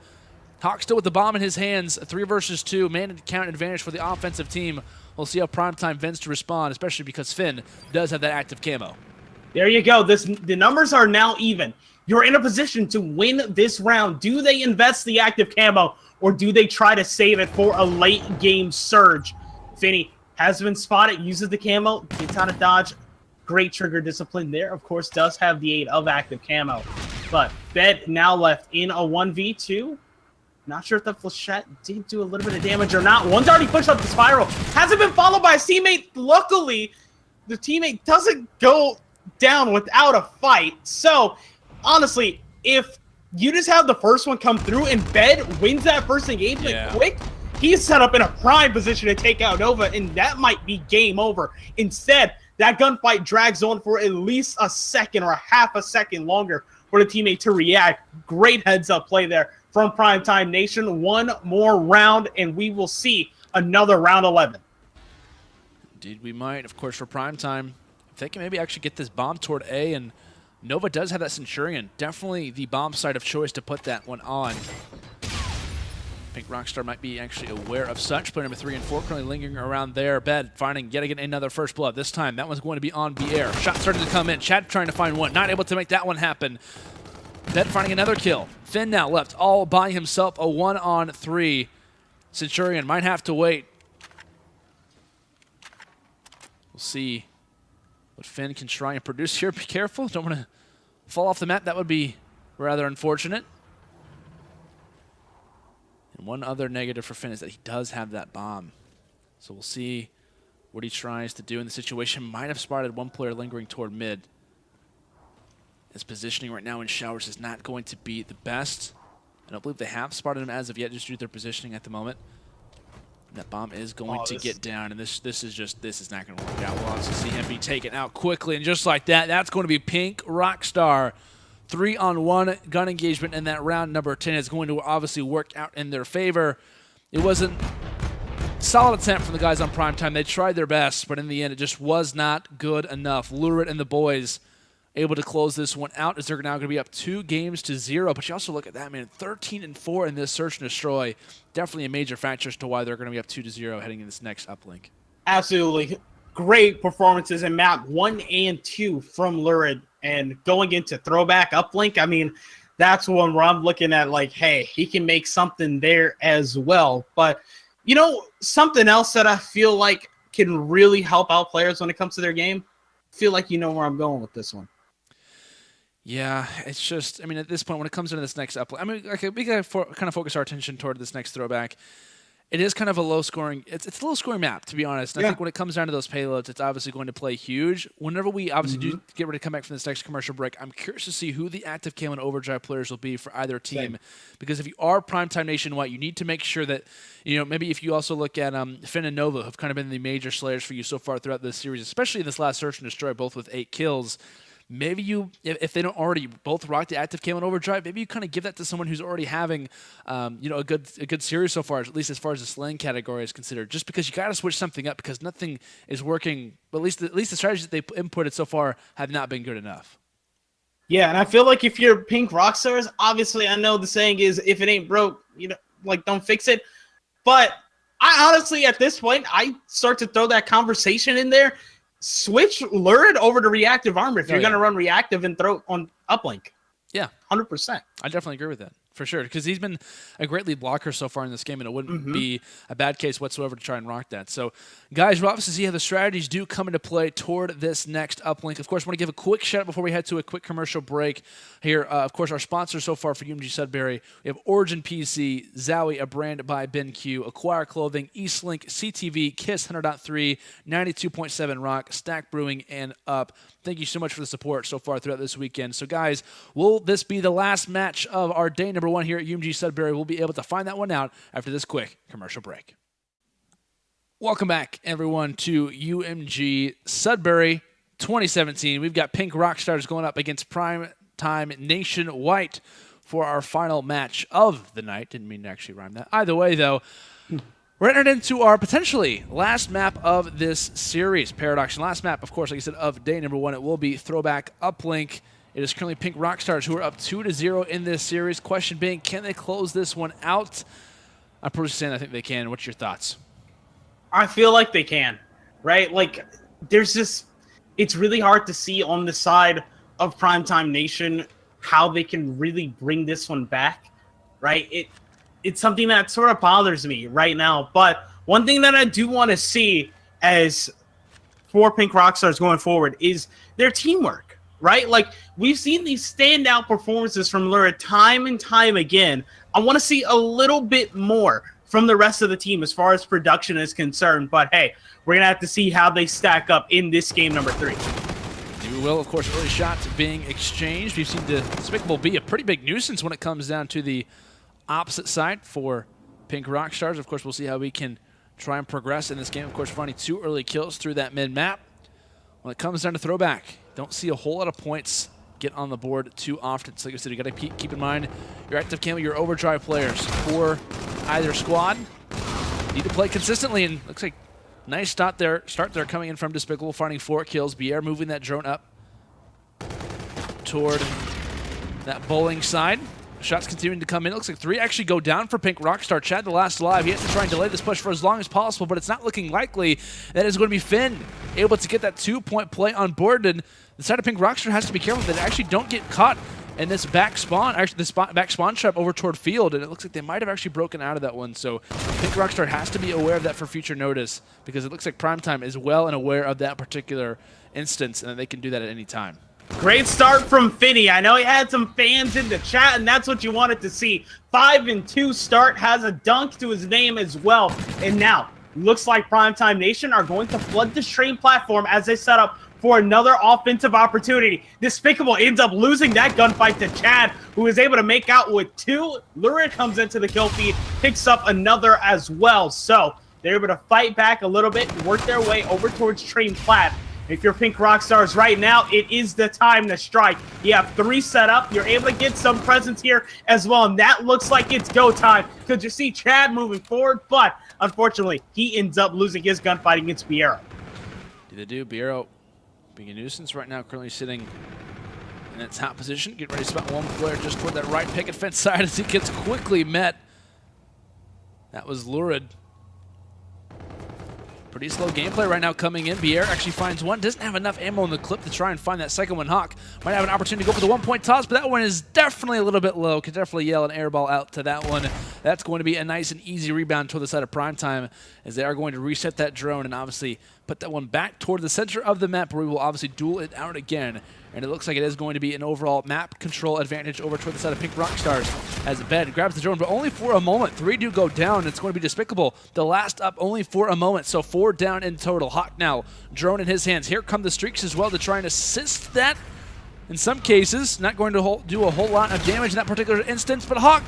Hawk still with the bomb in his hands. A 3 versus 2 man count advantage for the offensive team. We'll see how PrimeTime vents to respond, especially because Finn does have that active camo. There you go. The numbers are now even. You're in a position to win this round. Do they invest the active camo, or do they try to save it for a late game surge? Finny has been spotted, uses the camo, gets out of dodge. Great trigger discipline there. Of course, does have the aid of active camo. But Bed now left in a 1v2. Not sure if the flechette did do a little bit of damage or not. One's already pushed up the Spiral. Hasn't been followed by his teammate. Luckily, the teammate doesn't go down without a fight. So, honestly, if you just have the first one come through and Bed wins that first engagement quick, he's set up in a prime position to take out Nova, and that might be game over. Instead, that gunfight drags on for at least a second or a half a second longer for the teammate to react. Great heads-up play there from PrimeTime Nation. 1 more round, and we will see another round 11. Indeed, we might. Of course, for PrimeTime, if they can maybe actually get this bomb toward A, and Nova does have that Centurion. Definitely the bomb side of choice to put that one on. PinkRockstar might be actually aware of such. Player number 3 and 4 currently lingering around there. Bed finding yet again another first blood. This time, that one's going to be on Bier. Shot starting to come in. Chad trying to find one. Not able to make that one happen. Bed finding another kill. Finn now left all by himself. A 1-on-3. Centurion might have to wait. We'll see what Finn can try and produce here. Be careful. Don't want to fall off the map. That would be rather unfortunate. And one other negative for Finn is that he does have that bomb. So we'll see what he tries to do in the situation. Might have spotted one player lingering toward mid. His positioning right now in Showers is not going to be the best. I don't believe they have spotted him as of yet, just due to their positioning at the moment. And that bomb is going to get down, and this is not going to work out. We'll also see him be taken out quickly, and just like that, that's going to be PinkRockstar. 3-on-1 gun engagement in that round number 10 is going to obviously work out in their favor. It wasn't a solid attempt from the guys on PrimeTime. They tried their best, but in the end, it just was not good enough. Lurid and the boys able to close this one out as they're now going to be up 2-0. But you also look at that, man, 13-4 in this search and destroy. Definitely a major factor as to why they're going to be up 2-0 heading in this next uplink. Absolutely. Great performances in map 1 and 2 from Lurid. And going into throwback uplink, I mean, that's one where I'm looking at like, hey, he can make something there as well. But, you know, something else that I feel like can really help out players when it comes to their game, I feel like you know where I'm going with this one. Yeah, it's just, I mean, at this point, when it comes into this next uplink, I mean, okay, we got to kind of focus our attention toward this next throwback. It is kind of a low-scoring. It's a low-scoring map, to be honest. And I think when it comes down to those payloads, it's obviously going to play huge. Whenever we obviously do get ready to come back from this next commercial break, I'm curious to see who the active cam and overdrive players will be for either team. Because if you are PrimeTime Nationwide, you need to make sure that, you know, maybe if you also look at Finn and Nova, have kind of been the major slayers for you so far throughout this series, especially in this last search and destroy, both with 8 kills. Maybe you, if they don't already both rock the active cam and overdrive, maybe you kind of give that to someone who's already having, you know, a good series so far, at least as far as the slaying category is considered. Just because you got to switch something up because nothing is working. But at least the strategies that they inputted so far have not been good enough. Yeah, and I feel like if you're PinkRockstars, obviously I know the saying is if it ain't broke, you know, like don't fix it. But I honestly, at this point, I start to throw that conversation in there. Switch Lurid over to reactive armor if you're going to run reactive and throw on uplink. Yeah. 100%. I definitely agree with that, for sure, because he's been a great lead blocker so far in this game, and it wouldn't be a bad case whatsoever to try and rock that. So, guys, we'll obviously see how the strategies do come into play toward this next uplink. Of course, I want to give a quick shout-out before we head to a quick commercial break here. Of course, our sponsors so far for UMG Sudbury, we have Origin PC, Zowie, a brand by BenQ, Acquire Clothing, Eastlink, CTV, KISS 100.3, 92.7 Rock, Stack Brewing, and Up. Thank you so much for the support so far throughout this weekend. So, guys, will this be the last match of our day number 1 here at UMG Sudbury? We'll be able to find that one out after this quick commercial break. Welcome back, everyone, to UMG Sudbury 2017. We've got PinkRockstars going up against PrimeTime Nationwide for our final match of the night. Didn't mean to actually rhyme that. Either way, though, we're entered into our potentially last map of this series, Paradox. And last map, of course, like I said, of day number 1, it will be Throwback Uplink. It is currently PinkRockstars who are up 2-0 in this series. Question being, can they close this one out? I'm probably saying I think they can. What's your thoughts? I feel like they can, right? Like, there's this, it's really hard to see on the side of PrimeTime Nation how they can really bring this one back, right? It's something that sort of bothers me right now. But one thing that I do want to see as for PinkRockstars going forward is their teamwork, right? Like, we've seen these standout performances from Lurid time and time again. I want to see a little bit more from the rest of the team as far as production is concerned. But, hey, we're going to have to see how they stack up in this game number 3. We will, of course, early shots being exchanged. We've seen Despicable be a pretty big nuisance when it comes down to the opposite side for PinkRockstars. Of course, we'll see how we can try and progress in this game. Of course, finding 2 early kills through that mid-map. When it comes down to throwback, don't see a whole lot of points get on the board too often. So like I said, you got to keep in mind your active camo, your overdrive players for either squad need to play consistently. And looks like nice start there coming in from Despicable, finding 4 kills. Bier moving that drone up toward that bowling side. Shots continuing to come in. It looks like 3 actually go down for PinkRockstar. Chad, the last alive. He has to try and delay this push for as long as possible, but it's not looking likely that it's going to be Finn able to get that 2-point play on board. And the side of PinkRockstar has to be careful that they actually don't get caught in this back spawn, back spawn trap over toward field. And it looks like they might have actually broken out of that one. So PinkRockstar has to be aware of that for future notice, because it looks like PrimeTime is well and aware of that particular instance, and they can do that at any time. Great start from Finny. I know he had some fans in the chat, and that's what you wanted to see. 5-2 start, has a dunk to his name as well. And now, looks like PrimeTime Nation are going to flood the train platform as they set up for another offensive opportunity. Despicable ends up losing that gunfight to Chad, who is able to make out with 2. Lurid comes into the kill feed, picks up another as well. So they're able to fight back a little bit and work their way over towards train plat. If you're PinkRockstars right now, it is the time to strike. You have 3 set up. You're able to get some presence here as well, and that looks like it's go time, because you see Chad moving forward, but unfortunately, he ends up losing his gunfight against Biero. Do they do? Biero being a nuisance right now, currently sitting in its hot position. Get ready to spot one player just toward that right picket fence side as he gets quickly met. That was Lurid. Pretty slow gameplay right now coming in. Bier actually finds one. Doesn't have enough ammo in the clip to try and find that second one. Hawk might have an opportunity to go for the one-point toss, but that one is definitely a little bit low. Could definitely yell an air ball out to that one. That's going to be a nice and easy rebound toward the side of PrimeTime, as they are going to reset that drone and obviously put that one back toward the center of the map, where we will obviously duel it out again. And it looks like it is going to be an overall map control advantage over toward the side of PinkRockstar, as Bed grabs the drone, but only for a moment. 3 do go down. It's going to be despicable. The last up only for a moment, so 4 down in total. Hawk now, drone in his hands. Here come the streaks as well to try and assist that. In some cases, not going to do a whole lot of damage in that particular instance, but Hawk,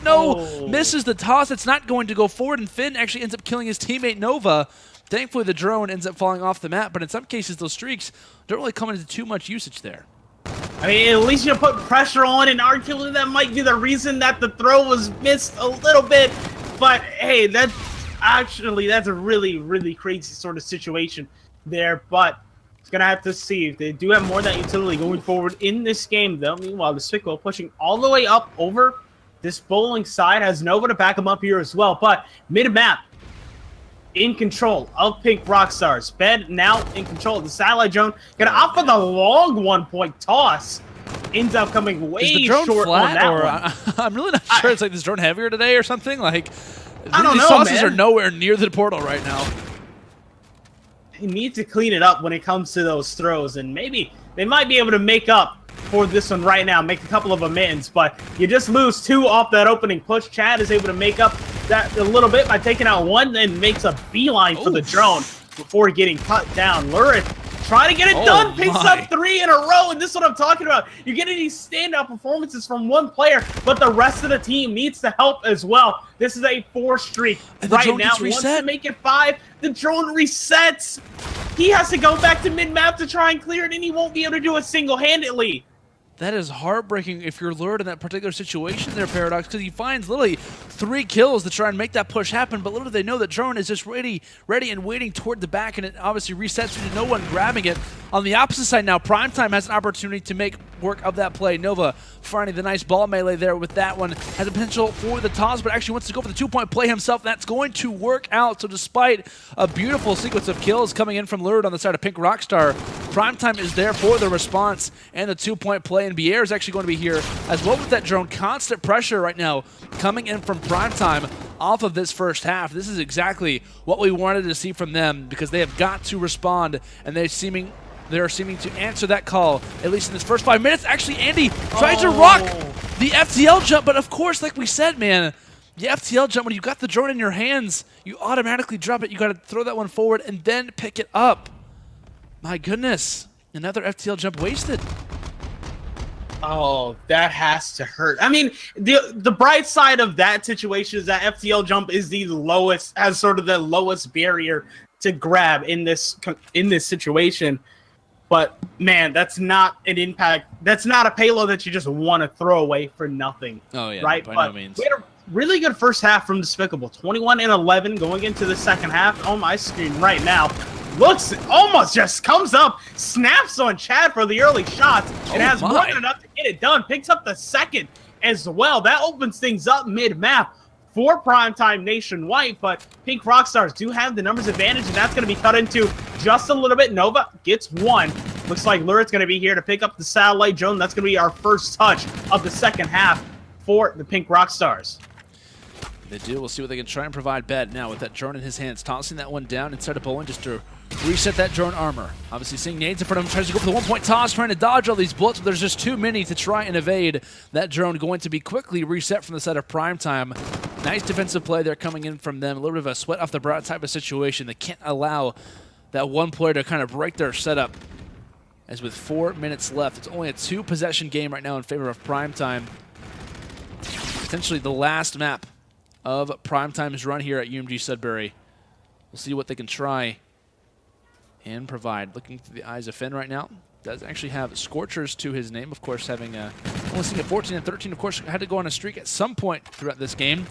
misses the toss. It's not going to go forward, and Finn actually ends up killing his teammate Nova. Thankfully, the drone ends up falling off the map, but in some cases, those streaks don't really come into too much usage there. I mean, at least you put pressure on, and arguably that might be the reason that the throw was missed a little bit. But hey, that's a really, really crazy sort of situation there. But it's gonna have to see if they do have more of that utility going forward in this game, though. Meanwhile, Despicable pushing all the way up over this bowling side, has Nova to back him up here as well. But mid-map, in control of PinkRockstar. Bed now in control of the satellite drone. Gonna opt for the long 1-point toss. Ends up coming way short on that one. I'm really not sure. It's like this drone heavier today or something. Like, I don't know, these tosses man. are nowhere near the portal right now. He needs to clean it up when it comes to those throws, and maybe they might be able to make up for this one right now, make a couple of amends, but you just lose 2 off that opening push. Chad is able to make up that a little bit by taking out 1, and makes a beeline for the drone before getting cut down. Lurid trying to get it done, picks up 3 in a row, and this is what I'm talking about. You're getting these standout performances from one player, but the rest of the team needs to help as well. This is a 4 streak right now. Wants to make it 5. The drone resets. He has to go back to mid-map to try and clear it, and he won't be able to do it single-handedly. That is heartbreaking if you're lured in that particular situation there, Paradox, because he finds literally 3 kills to try and make that push happen, but little do they know that drone is just ready and waiting toward the back, and it obviously resets to no one grabbing it. On the opposite side now, PrimeTime has an opportunity to make work of that play. Nova finding the nice ball melee there with that one. Has a potential for the toss, but actually wants to go for the 2-point play himself. That's going to work out. So despite a beautiful sequence of kills coming in from Lurid on the side of PinkRockstar, PrimeTime is there for the response and the 2-point play, and Bier is actually going to be here as well with that drone. Constant pressure right now coming in from PrimeTime off of this first half. This is exactly what we wanted to see from them, because they have got to respond, and they're seeming to answer that call, at least in this first 5 minutes. Actually, Andy tries to rock the FTL jump, but of course, like we said, man, the FTL jump, when you got the drone in your hands, you automatically drop it. You got to throw that one forward and then pick it up. My goodness, another FTL jump wasted. Oh, that has to hurt. I mean, the bright side of that situation is that FTL jump is the lowest, has sort of the lowest barrier to grab in this situation. But man, that's not an impact. That's not a payload that you just want to throw away for nothing. Oh yeah, right? By no means. We had a really good first half from Despicable. 21 and 11 going into the second half. On my screen right now, looks almost just comes up, snaps on Chad for the early shots, and has more than enough to get it done. Picks up the second as well. That opens things up mid-map for PrimeTime nationwide, but PinkRockstars do have the numbers advantage, and that's going to be cut into just a little bit. Nova gets 1. Looks like Lurid's going to be here to pick up the satellite drone. That's going to be our first touch of the second half for the PinkRockstars. They do. We'll see what they can try and provide. Bed now with that drone in his hands, tossing that one down inside of bowling just to reset that drone armor. Obviously seeing nades in front of him, tries to go for the 1-point toss, trying to dodge all these bullets, but there's just too many to try and evade. That drone going to be quickly reset from the side of PrimeTime. Nice defensive play there coming in from them. A little bit of a sweat off the brow type of situation. They can't allow that one player to kind of break their setup. As with 4 minutes left, it's only a 2-possession game right now in favor of PrimeTime. Potentially the last map of PrimeTime's run here at UMG Sudbury. We'll see what they can try and provide. Looking through the eyes of Finn right now. Does actually have Scorchers to his name, of course, having only seen a 14 and 13. Of course, had to go on a streak at some point throughout this game.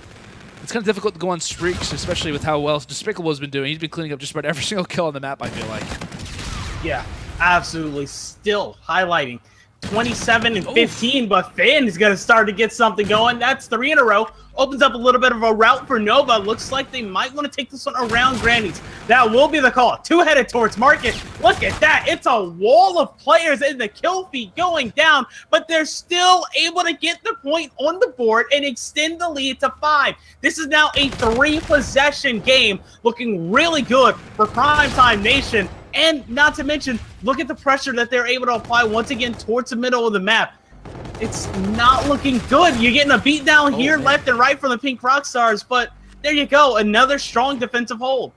It's kind of difficult to go on streaks, especially with how well Despicable has been doing. He's been cleaning up just about every single kill on the map, I feel like. Yeah, absolutely. Still highlighting 27 and 15, but Finn is going to start to get something going. That's 3 in a row. Opens up a little bit of a route for Nova. Looks like they might want to take this one around Granny's. That will be the call. 2 headed towards Market. Look at that. It's a wall of players and the kill feed going down, but they're still able to get the point on the board and extend the lead to 5. This is now a 3-possession game, looking really good for PrimeTime Nation. And not to mention, look at the pressure that they're able to apply once again towards the middle of the map. It's not looking good. You're getting a beat down here, left and right from the PinkRockstars, but there you go. Another strong defensive hold.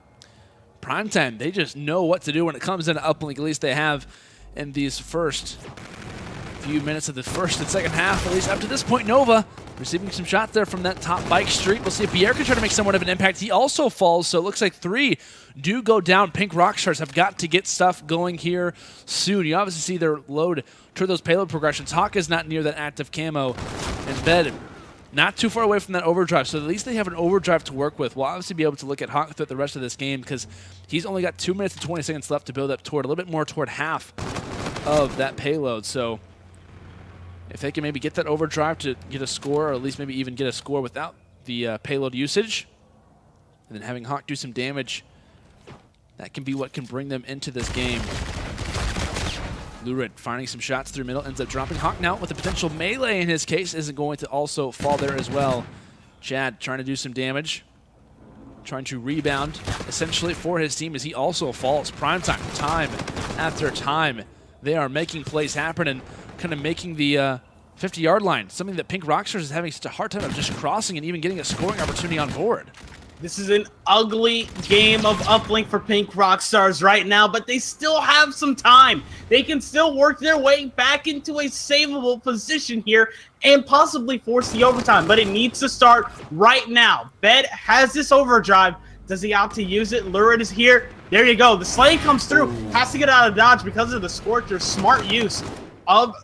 PrimeTime, they just know what to do when it comes into uplink. At least they have in these first few minutes of the first and second half. At least up to this point, Nova receiving some shots there from that top bike street. We'll see if Pierre can try to make somewhat of an impact. He also falls, so it looks like 3 do go down. PinkRockstars have got to get stuff going here soon. You obviously see their load to those payload progressions. Hawk is not near that active camo, and Bed not too far away from that overdrive, so at least they have an overdrive to work with. We'll obviously be able to look at Hawk throughout the rest of this game because he's only got 2 minutes and 20 seconds left to build up toward a little bit more toward half of that payload. So if they can maybe get that overdrive to get a score, or at least maybe even get a score without the payload usage, and then having Hawk do some damage, that can be what can bring them into this game. Lurid finding some shots through middle, ends up dropping. Hawk now with a potential melee in his case isn't going to also fall there as well. Chad trying to do some damage, trying to rebound essentially for his team as he also falls. PrimeTime, time after time, they are making plays happen and kind of making the 50-yard line, something that PinkRockstars is having such a hard time of just crossing and even getting a scoring opportunity on board. This is an ugly game of uplink for PinkRockstars right now, but they still have some time. They can still work their way back into a savable position here and possibly force the overtime, but it needs to start right now. Bed has this overdrive. Does he opt to use it? Lurid is here. There you go. The slaying comes through. Has to get out of dodge because of the Scorcher. Smart use of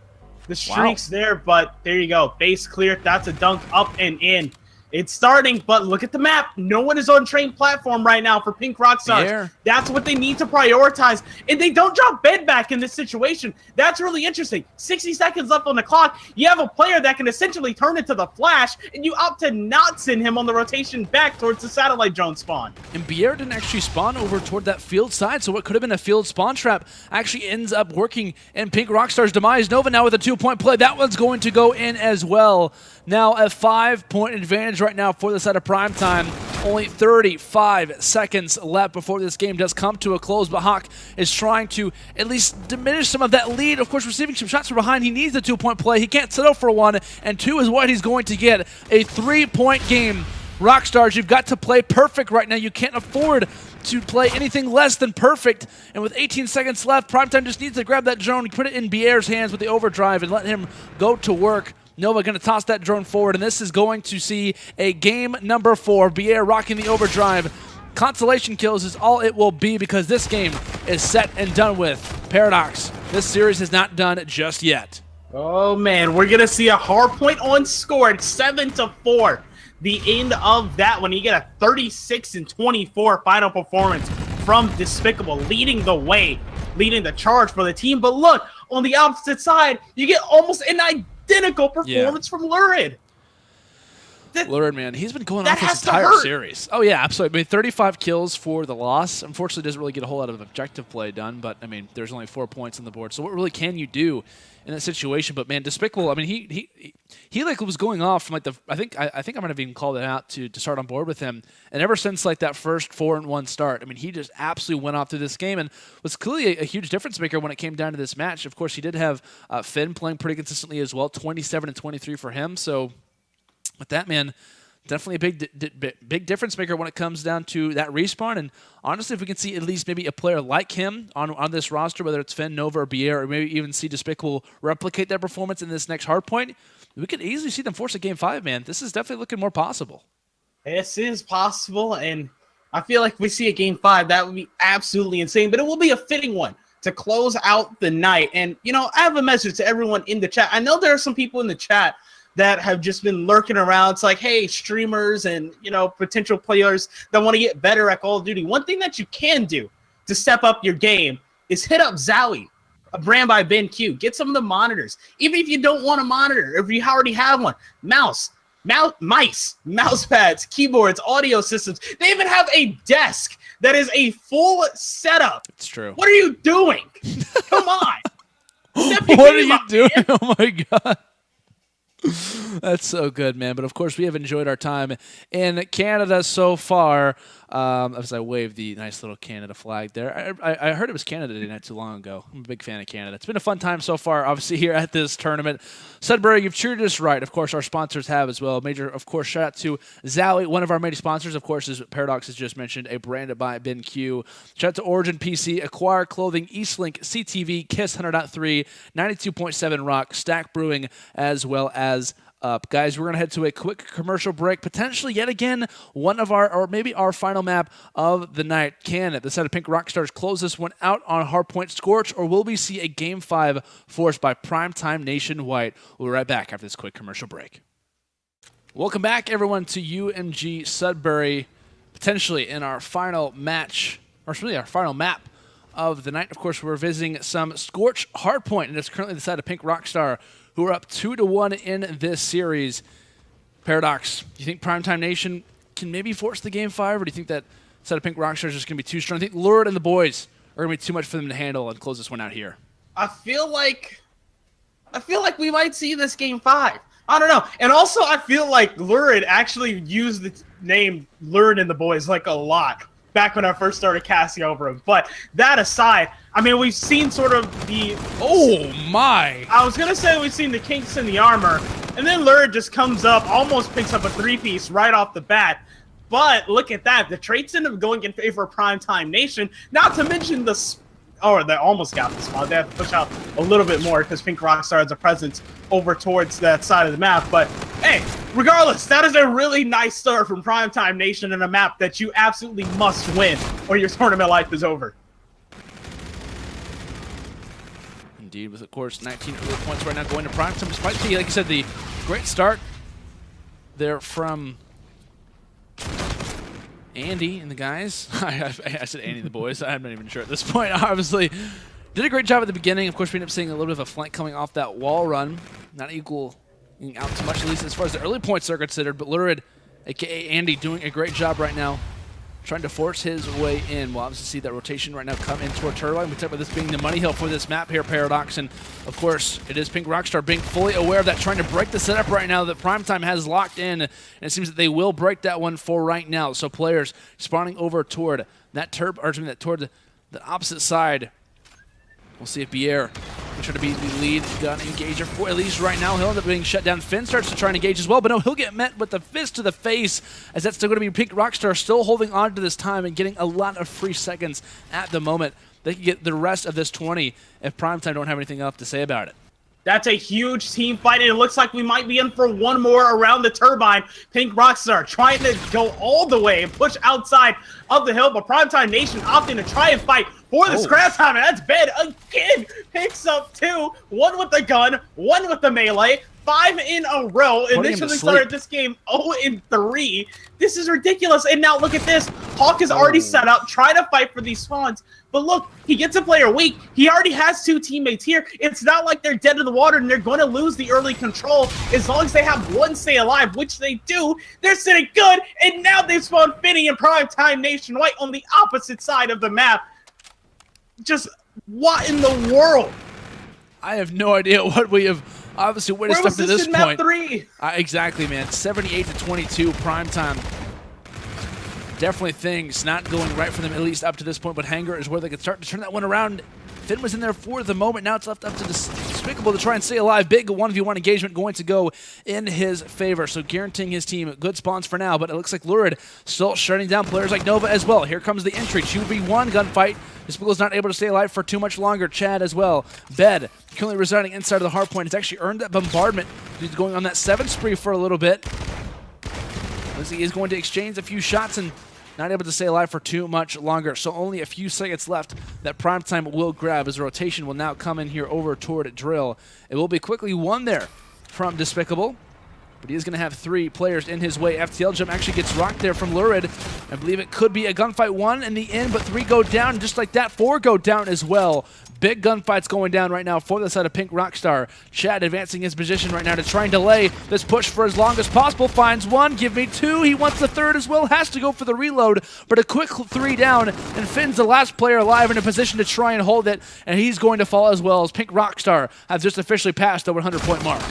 the streaks there, but there you go. Base clear. That's a dunk up and in. It's starting, but look at the map. No one is on train platform right now for PinkRockstars. Yeah. That's what they need to prioritize. And they don't drop Bed back in this situation. That's really interesting. 60 seconds left on the clock. You have a player that can essentially turn into the Flash, and you opt to not send him on the rotation back towards the satellite drone spawn. And Pierre didn't actually spawn over toward that field side, so what could have been a field spawn trap actually ends up working in PinkRockstars' demise. Nova now with a 2-point play. That one's going to go in as well. Now a 5-point advantage right now for the side of PrimeTime. Only 35 seconds left before this game does come to a close, but Hawk is trying to at least diminish some of that lead. Of course, receiving some shots from behind. He needs the 2-point play. He can't settle for 1, and 2 is what he's going to get. A 3-point game. Rockstars, you've got to play perfect right now. You can't afford to play anything less than perfect. And with 18 seconds left, PrimeTime just needs to grab that drone, put it in Bierre's hands with the overdrive, and let him go to work. Nova going to toss that drone forward, and this is going to see a game number 4. Pierre rocking the overdrive. Consolation kills is all it will be because this game is set and done with. Paradox, this series is not done just yet. Oh, man. We're going to see a hard point on score at 7-4. The end of that one. You get a 36-24 final performance from Despicable, leading the way, leading the charge for the team. But look, on the opposite side, you get almost an identical performance from Lurid. Lurid, man, he's been going off this entire series. Oh, yeah, absolutely. I mean, 35 kills for the loss. Unfortunately, doesn't really get a whole lot of objective play done, but, I mean, there's only 4 points on the board. So what really can you do in that situation? But, man, Despicable, I mean, he like was going off from, like, I think I might have even called it out to start on board with him. And ever since, like, that first 4-1 start, I mean, he just absolutely went off through this game and was clearly a huge difference maker when it came down to this match. Of course, he did have Finn playing pretty consistently as well, 27 and 23 for him. So with that, man, definitely a big difference maker when it comes down to that respawn. And honestly, if we can see at least maybe a player like him on this roster, whether it's Finn, Nova, or Pierre, or maybe even see Despicable replicate that performance in this next hard point, we could easily see them force a Game 5, man. This is definitely looking more possible. This is possible, and I feel like if we see a Game 5, that would be absolutely insane, but it will be a fitting one to close out the night. And, you know, I have a message to everyone in the chat. I know there are some people in the chat that have just been lurking around. It's like, hey, streamers and, you know, potential players that want to get better at Call of Duty. One thing that you can do to step up your game is hit up Zowie a brand by BenQ. Get some of the monitors. Even if you don't want a monitor, if you already have one, mice, mouse pads, keyboards, audio systems. They even have a desk that is a full setup. It's true. What are you doing? Come on. What are you doing? Man. Oh my God. That's so good, man. But of course, we have enjoyed our time in Canada so far. As I wave the nice little Canada flag there. I heard it was Canada Day not too long ago. I'm a big fan of Canada. It's been a fun time so far, obviously, here at this tournament. Sudbury, you've treated us right. Of course, our sponsors have as well. Major, of course, shout out to Zowie, one of our many sponsors, of course, as Paradox has just mentioned, a brand by BenQ. Shout out to Origin PC, Acquire Clothing, Eastlink, CTV, Kiss 100.3, 92.7 Rock, Stack Brewing, as well as Up. Guys, we're going to head to a quick commercial break. Potentially, yet again, one of our, or maybe our final map of the night. Can the side of PinkRockstars close this one out on Hardpoint Scorch, or will we see a Game 5 forced by PrimeTime Nation White? We'll be right back after this quick commercial break. Welcome back, everyone, to UMG Sudbury, potentially in our final match, or really our final map of the night. Of course, we're visiting some Scorch Hardpoint, and it's currently the side of PinkRockstar, who are up 2-1 in this series. Paradox, do you think PrimeTime Nation can maybe force the Game 5, or do you think that side of PinkRockstar is just going to be too strong? I think Lurid and the boys are going to be too much for them to handle and close this one out here. I feel like we might see this Game 5. I don't know. And also, I feel like Lurid actually used the name Lurid and the boys like a lot back when I first started casting over him. But that aside, I mean, we've seen sort of the... Oh, my! I was going to say we've seen the kinks in the armor, and then Lurid just comes up, almost picks up a 3-piece right off the bat. But look at that. The traits end up going in favor of PrimeTime Nation, not to mention the... Oh, they almost got the spot. They have to push out a little bit more because PinkRockstar has a presence over towards that side of the map. But, hey, regardless, that is a really nice start from PrimeTime Nation in a map that you absolutely must win or your tournament life is over. Indeed, with, of course, 19 early points right now going to PrimeTime. Despite the, like you said, the great start there from Andy and the guys. I said Andy and the boys. I'm not even sure at this point. Obviously, did a great job at the beginning. Of course, we ended up seeing a little bit of a flank coming off that wall run. Not equaling out too much, at least as far as the early points are considered. But Lurid, a.k.a. Andy, doing a great job right now, trying to force his way in. We'll obviously see that rotation right now come in toward Turbine. We talk about this being the money hill for this map here, Paradox. And, of course, it is PinkRockstar being fully aware of that, trying to break the setup right now that PrimeTime has locked in. And it seems that they will break that one for right now. So players spawning over toward that toward the opposite side. We'll see if Pierre will try to be the lead gun engager for at least right now. He'll end up being shut down. Finn starts to try and engage as well, but no, he'll get met with the fist to the face, as that's still going to be PinkRockstar still holding on to this time and getting a lot of free seconds at the moment. They can get the rest of this 20 if PrimeTime don't have anything else to say about it. That's a huge team fight, and it looks like we might be in for one more around the turbine. PinkRockstar trying to go all the way and push outside of the hill, but PrimeTime Nation opting to try and fight for the scrap time, and that's Ben again. Picks up 2, 1 with the gun, 1 with the melee. 5 in a row. Initially started this game 0-3. This is ridiculous. And now look at this. Hawk is already set up, trying to fight for these spawns. But look, he gets a player weak. He already has 2 teammates here. It's not like they're dead in the water and they're going to lose the early control. As long as they have 1 stay alive, which they do, they're sitting good. And now they spawn Finny and PrimeTime Nation White on the opposite side of the map. Just what in the world? I have no idea what we have obviously witnessed up to this point. Map 3? Exactly, man. 78-22 PrimeTime. Definitely things not going right for them, at least up to this point, but Hangar is where they could start to turn that one around. Finn was in there for the moment. Now it's left up to Despicable to try and stay alive. Big 1v1 engagement going to go in his favor, so guaranteeing his team good spawns for now, but it looks like Lurid still shutting down players like Nova as well. Here comes the entry. 2v1 gunfight. Despicable's not able to stay alive for too much longer. Chad as well. Bed, currently residing inside of the hard point, has actually earned that bombardment. He's going on that 7 spree for a little bit. He is going to exchange a few shots and not able to stay alive for too much longer. So only a few seconds left that PrimeTime will grab as rotation will now come in here over toward Drill. It will be quickly won there from Despicable. but he is going to have 3 players in his way. FTL jump actually gets rocked there from Lurid. I believe it could be a gunfight 1 in the end, but 3 go down. Just like that, 4 go down as well. Big gunfights going down right now for the side of PinkRockstar. Chad advancing his position right now to try and delay this push for as long as possible. Finds 1, give me 2. He wants the 3rd as well. Has to go for the reload, but a quick 3 down, and Finn's the last player alive in a position to try and hold it, and he's going to fall as well as PinkRockstar have just officially passed the 100-point mark.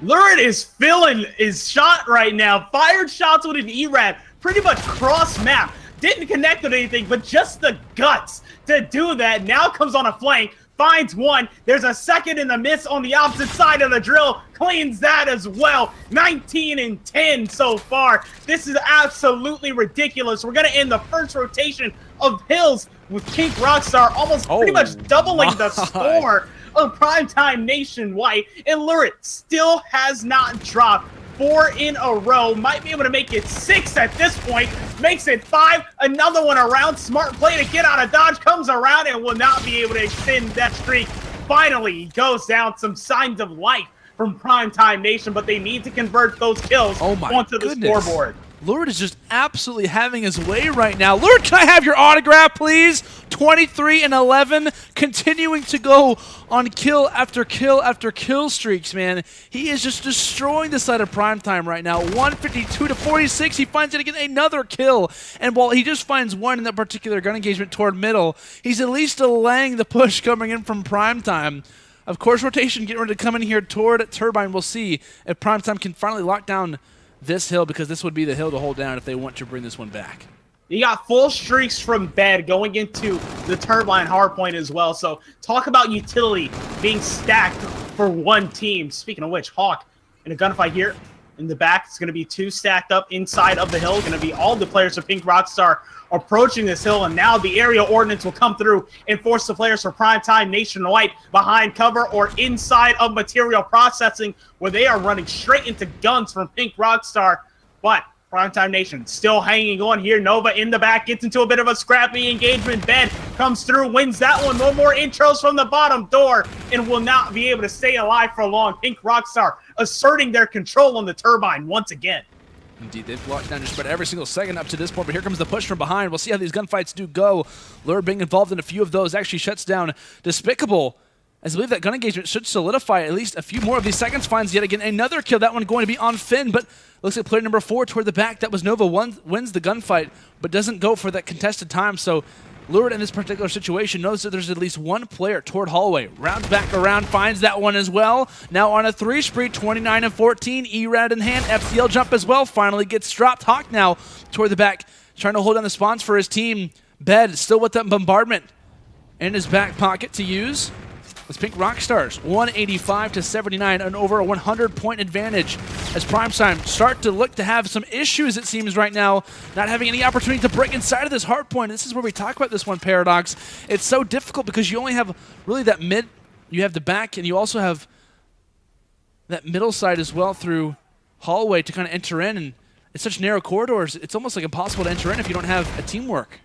Lurid is feeling his shot right now. Fired shots with an ERAD, pretty much cross-map. Didn't connect with anything, but just the guts to do that. Now comes on a flank, finds 1. There's a 2nd in the miss on the opposite side of the drill. Cleans that as well. 19 and 10 so far. This is absolutely ridiculous. We're going to end the first rotation of Hills with PinkRockstar almost pretty much doubling the score of PrimeTime nationwide, and Lurid still has not dropped. 4 in a row, might be able to make it 6 at this point, makes it 5, another one around, smart play to get out of dodge, comes around and will not be able to extend that streak. Finally, he goes down, some signs of life from PrimeTime Nation, but they need to convert those kills onto the scoreboard. Lurid is just absolutely having his way right now. Lurid, can I have your autograph, please? 23 and 11, continuing to go on kill after kill after kill streaks, man. He is just destroying the side of PrimeTime right now. 152 to 46, he finds it again, another kill. And while he just finds 1 in that particular gun engagement toward middle, he's at least delaying the push coming in from PrimeTime. Of course, rotation getting ready to come in here toward Turbine. We'll see if PrimeTime can finally lock down this hill, because this would be the hill to hold down if they want to bring this one back. You got full streaks from Bed going into the Turbine hardpoint as well. So talk about utility being stacked for one team. Speaking of which, Hawk in a gunfight here in the back. It's going to be 2 stacked up inside of the hill. Going to be all the players of PinkRockstar approaching this hill, and now the area ordnance will come through and force the players for PrimeTime nationwide behind cover or inside of material processing, where they are running straight into guns from PinkRockstar. But PrimeTime Nation still hanging on here. Nova in the back gets into a bit of a scrappy engagement. Ben comes through, wins that one. No more intros from the bottom door, and will not be able to stay alive for long. PinkRockstar asserting their control on the Turbine once again. Indeed, they've locked down just about every single second up to this point, but here comes the push from behind. We'll see how these gunfights do go. Lurid being involved in a few of those actually shuts down Despicable, as I believe that gun engagement should solidify at least a few more of these seconds. Finds yet again another kill, that one going to be on Finn, but looks like player number 4 toward the back. That was Nova, wins the gunfight, but doesn't go for that contested time, so Lurid in this particular situation knows that there's at least 1 player toward hallway. Rounds back around, finds that one as well. Now on a 3 spree, 29 and 14, ERAD in hand, FCL jump as well. Finally gets dropped. Hawk now toward the back, trying to hold down the spawns for his team. Bed still with that bombardment in his back pocket to use. It's PinkRockstars, 185 to 79, and over a 100-point advantage as PrimeTime start to look to have some issues, it seems, right now, not having any opportunity to break inside of this hard point. This is where we talk about this one, Paradox. It's so difficult because you only have really that mid, you have the back, and you also have that middle side as well through hallway to kind of enter in, and it's such narrow corridors, it's almost like impossible to enter in if you don't have a teamwork.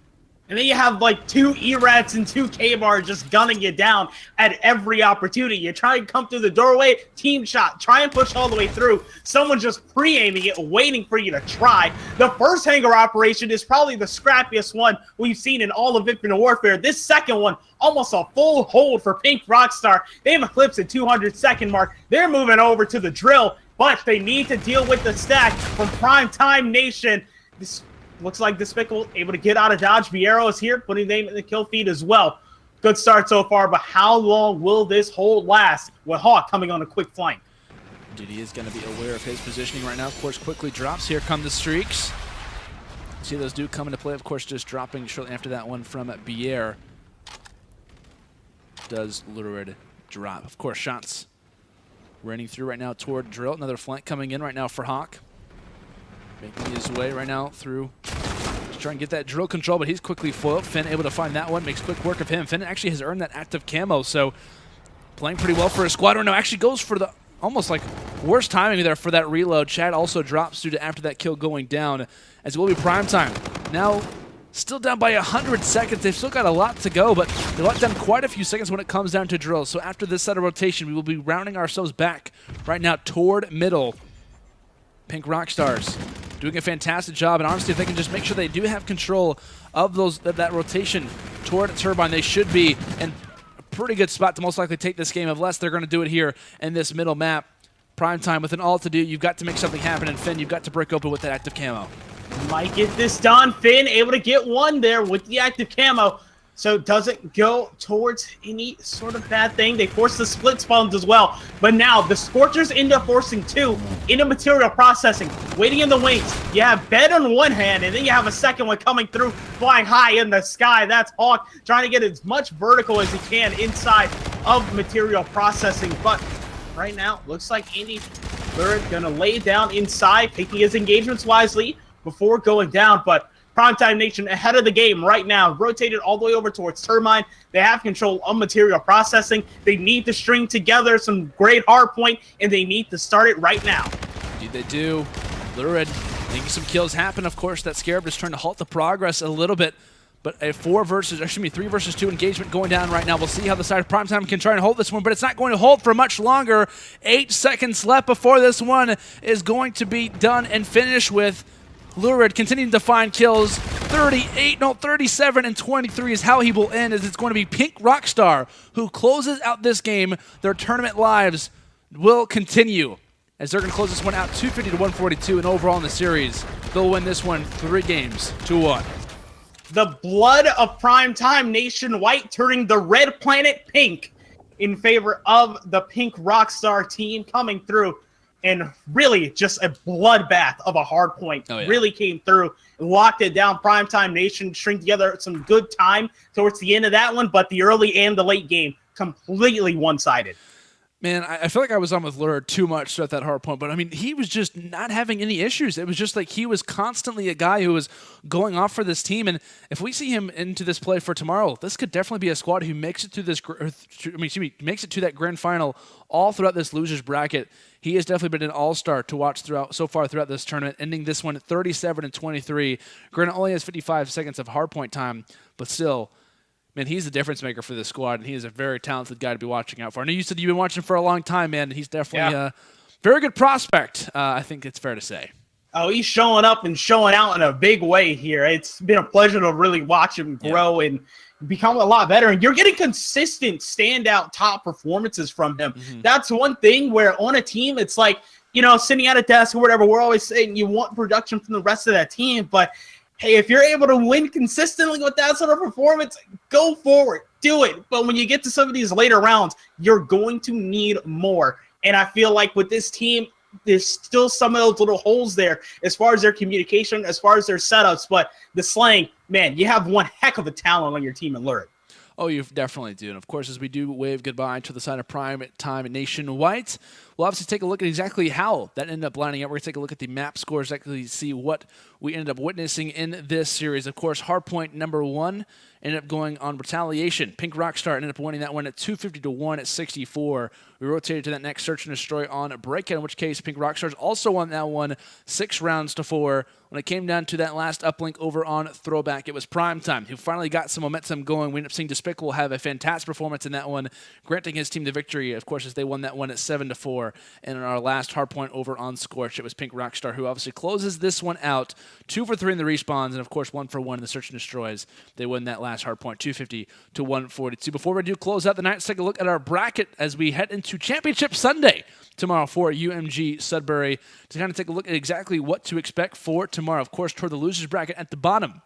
And then you have like 2 ERATs and 2 K-bars just gunning you down at every opportunity. You try and come through the doorway, team shot, try and push all the way through. Someone just pre-aiming it, waiting for you to try. The first hangar operation is probably the scrappiest one we've seen in all of Infinite Warfare. This second one, almost a full hold for PinkRockstar. They have eclipsed the 200-second mark. They're moving over to the drill, but they need to deal with the stack from PrimeTime Nation. This looks like Despicable able to get out of dodge. Viero is here, putting them in the kill feed as well. Good start so far, but how long will this hold last with Hawk coming on a quick flank? Indeed, he is going to be aware of his positioning right now. Of course, quickly drops. Here come the streaks. See those do come into play. Of course, just dropping shortly after that one from Bier. Does Lurid drop. Of course, shots running through right now toward Drill. Another flank coming in right now for Hawk. Making his way right now through, just trying to get that drill control, but he's quickly foiled. Finn able to find that one, makes quick work of him. Finn actually has earned that active camo, so playing pretty well for his squadron. No, actually goes for the almost like worst timing there for that reload. Chad also drops due to after that kill going down, as it will be PrimeTime. Now still down by 100 seconds. They've still got a lot to go, but they locked down quite a few seconds when it comes down to drills. So after this set of rotation, we will be rounding ourselves back right now toward middle. PinkRockstars doing a fantastic job, and honestly, if they can just make sure they do have control of that rotation toward Turbine, they should be in a pretty good spot to most likely take this game. Unless they're going to do it here in this middle map. PrimeTime with an ult to do, you've got to make something happen, and Finn, you've got to break open with that active camo. Might get this done. Finn able to get one there with the active camo. So it doesn't go towards any sort of bad thing. They force the split spawns as well. But now the Scorchers end up forcing two into material processing. Waiting in the wings. You have Bed on one hand, and then you have a second one coming through, flying high in the sky. That's Hawk trying to get as much vertical as he can inside of material processing. But right now, looks like Andy Lurid gonna lay down inside, taking his engagements wisely before going down. But PrimeTime Nation ahead of the game right now, rotated all the way over towards Turbine. They have control of material processing. They need to string together some great hardpoint, and they need to start it right now. Indeed they do. Lurid making some kills happen. Of course, that Scarab is trying to halt the progress a little bit. But a 3 versus 2 engagement going down right now. We'll see how the side of PrimeTime can try and hold this one, but it's not going to hold for much longer. 8 seconds left before this one is going to be done and finished with. Lurid continuing to find kills. 37 and 23 is how he will end, as it's going to be PinkRockstar who closes out this game. Their tournament lives will continue, as they're going to close this one out 250 to 142, and overall in the series, they'll win this one 3 games to 1. The blood of PrimeTime Nation White turning the red planet pink in favor of the PinkRockstar team, coming through. And really just a bloodbath of a hard point. Oh, yeah. Really came through, locked it down. PrimeTime Nation string together some good time towards the end of that one, but the early and the late game completely one-sided. Man, I feel like I was on with Lurid too much at that hard point, but I mean, he was just not having any issues. It was just like he was constantly a guy who was going off for this team, and if we see him into this play for tomorrow, this could definitely be a squad who makes it to this. Makes it to that grand final all throughout this losers bracket. He has definitely been an all-star to watch so far throughout this tournament, ending this one at 37 and 23. Granted, only has 55 seconds of hardpoint time, but still. Man, he's the difference maker for this squad, and he is a very talented guy to be watching out for. I know you said you've been watching for a long time, man, and he's definitely a very good prospect, I think it's fair to say. Oh, he's showing up and showing out in a big way here. It's been a pleasure to really watch him grow and become a lot better. And you're getting consistent, standout top performances from him. Mm-hmm. That's one thing where on a team, it's like, you know, sitting at a desk or whatever, we're always saying you want production from the rest of that team, but hey, if you're able to win consistently with that sort of performance, go forward, do it. But when you get to some of these later rounds, you're going to need more. And I feel like with this team, there's still some of those little holes there as far as their communication, as far as their setups. But the slang, man, you have one heck of a talent on your team in Lurid. Oh, you definitely do. And, of course, as we do wave goodbye to the side of PrimeTime Nation White, we'll obviously take a look at exactly how that ended up lining up. We're going to take a look at the map scores, exactly see what we ended up witnessing in this series. Of course, hardpoint number 1 ended up going on Retaliation. PinkRockstar ended up winning that one at 250 to 1 at 64. We rotated to that next Search and Destroy on Breakout, in which case PinkRockstars also won that one 6 rounds to 4. When it came down to that last uplink over on Throwback, it was PrimeTime who finally got some momentum going. We ended up seeing Despicable have a fantastic performance in that one, granting his team the victory, of course, as they won that one at 7 to 4. And in our last hardpoint over on Scorch, it was PinkRockstar who obviously closes this one out. 2 for 3 in the respawns, and of course 1 for 1 in the Search and Destroys. They win that last hardpoint 250 to 142. Before we do close out the night, let's take a look at our bracket as we head into Championship Sunday tomorrow for UMG Sudbury, to kind of take a look at exactly what to expect for tomorrow. Of course, toward the losers bracket at the bottom,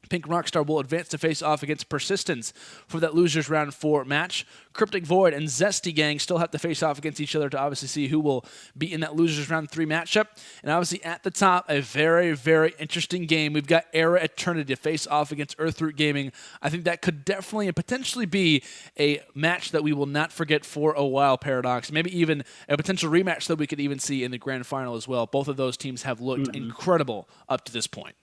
PinkRockstar will advance to face off against Persistence for that losers round 4 match. Cryptic Void and Zesty Gang still have to face off against each other to obviously see who will be in that losers round 3 matchup. And obviously at the top, a very, very interesting game. We've got Era Eternity to face off against Earthroot Gaming. I think that could definitely and potentially be a match that we will not forget for a while, Paradox. Maybe even a potential rematch that we could even see in the grand final as well. Both of those teams have looked incredible up to this point.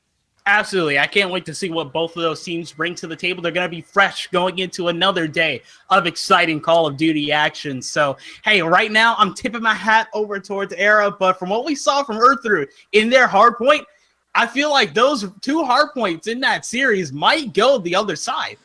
Absolutely. I can't wait to see what both of those teams bring to the table. They're going to be fresh going into another day of exciting Call of Duty action. So, hey, right now I'm tipping my hat over towards Era, but from what we saw from Earthroot in their hardpoint, I feel like those 2 hardpoints in that series might go the other side.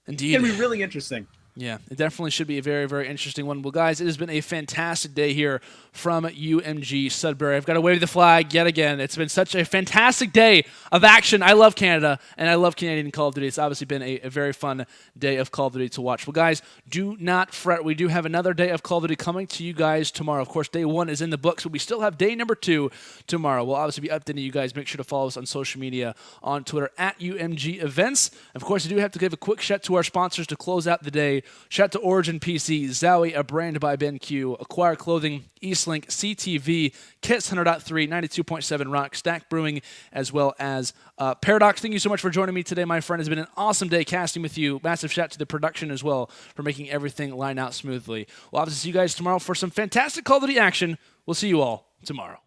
Indeed. It's going to be really interesting. Yeah, it definitely should be a very, very interesting one. Well, guys, it has been a fantastic day here from UMG Sudbury. I've got to wave the flag yet again. It's been such a fantastic day of action. I love Canada, and I love Canadian Call of Duty. It's obviously been a very fun day of Call of Duty to watch. Well, guys, do not fret. We do have another day of Call of Duty coming to you guys tomorrow. Of course, day 1 is in the books, but we still have day number 2 tomorrow. We'll obviously be updating you guys. Make sure to follow us on social media, on Twitter, at UMG Events. Of course, I do have to give a quick shout to our sponsors to close out the day. Shout out to Origin PC, Zowie, a brand by BenQ, Acquire Clothing, Eastlink, CTV, Kits 100.3, 92.7 Rock, Stack Brewing, as well as Paradox. Thank you so much for joining me today, my friend. It's been an awesome day casting with you. Massive shout out to the production as well for making everything line out smoothly. We'll obviously see you guys tomorrow for some fantastic Call of Duty action. We'll see you all tomorrow.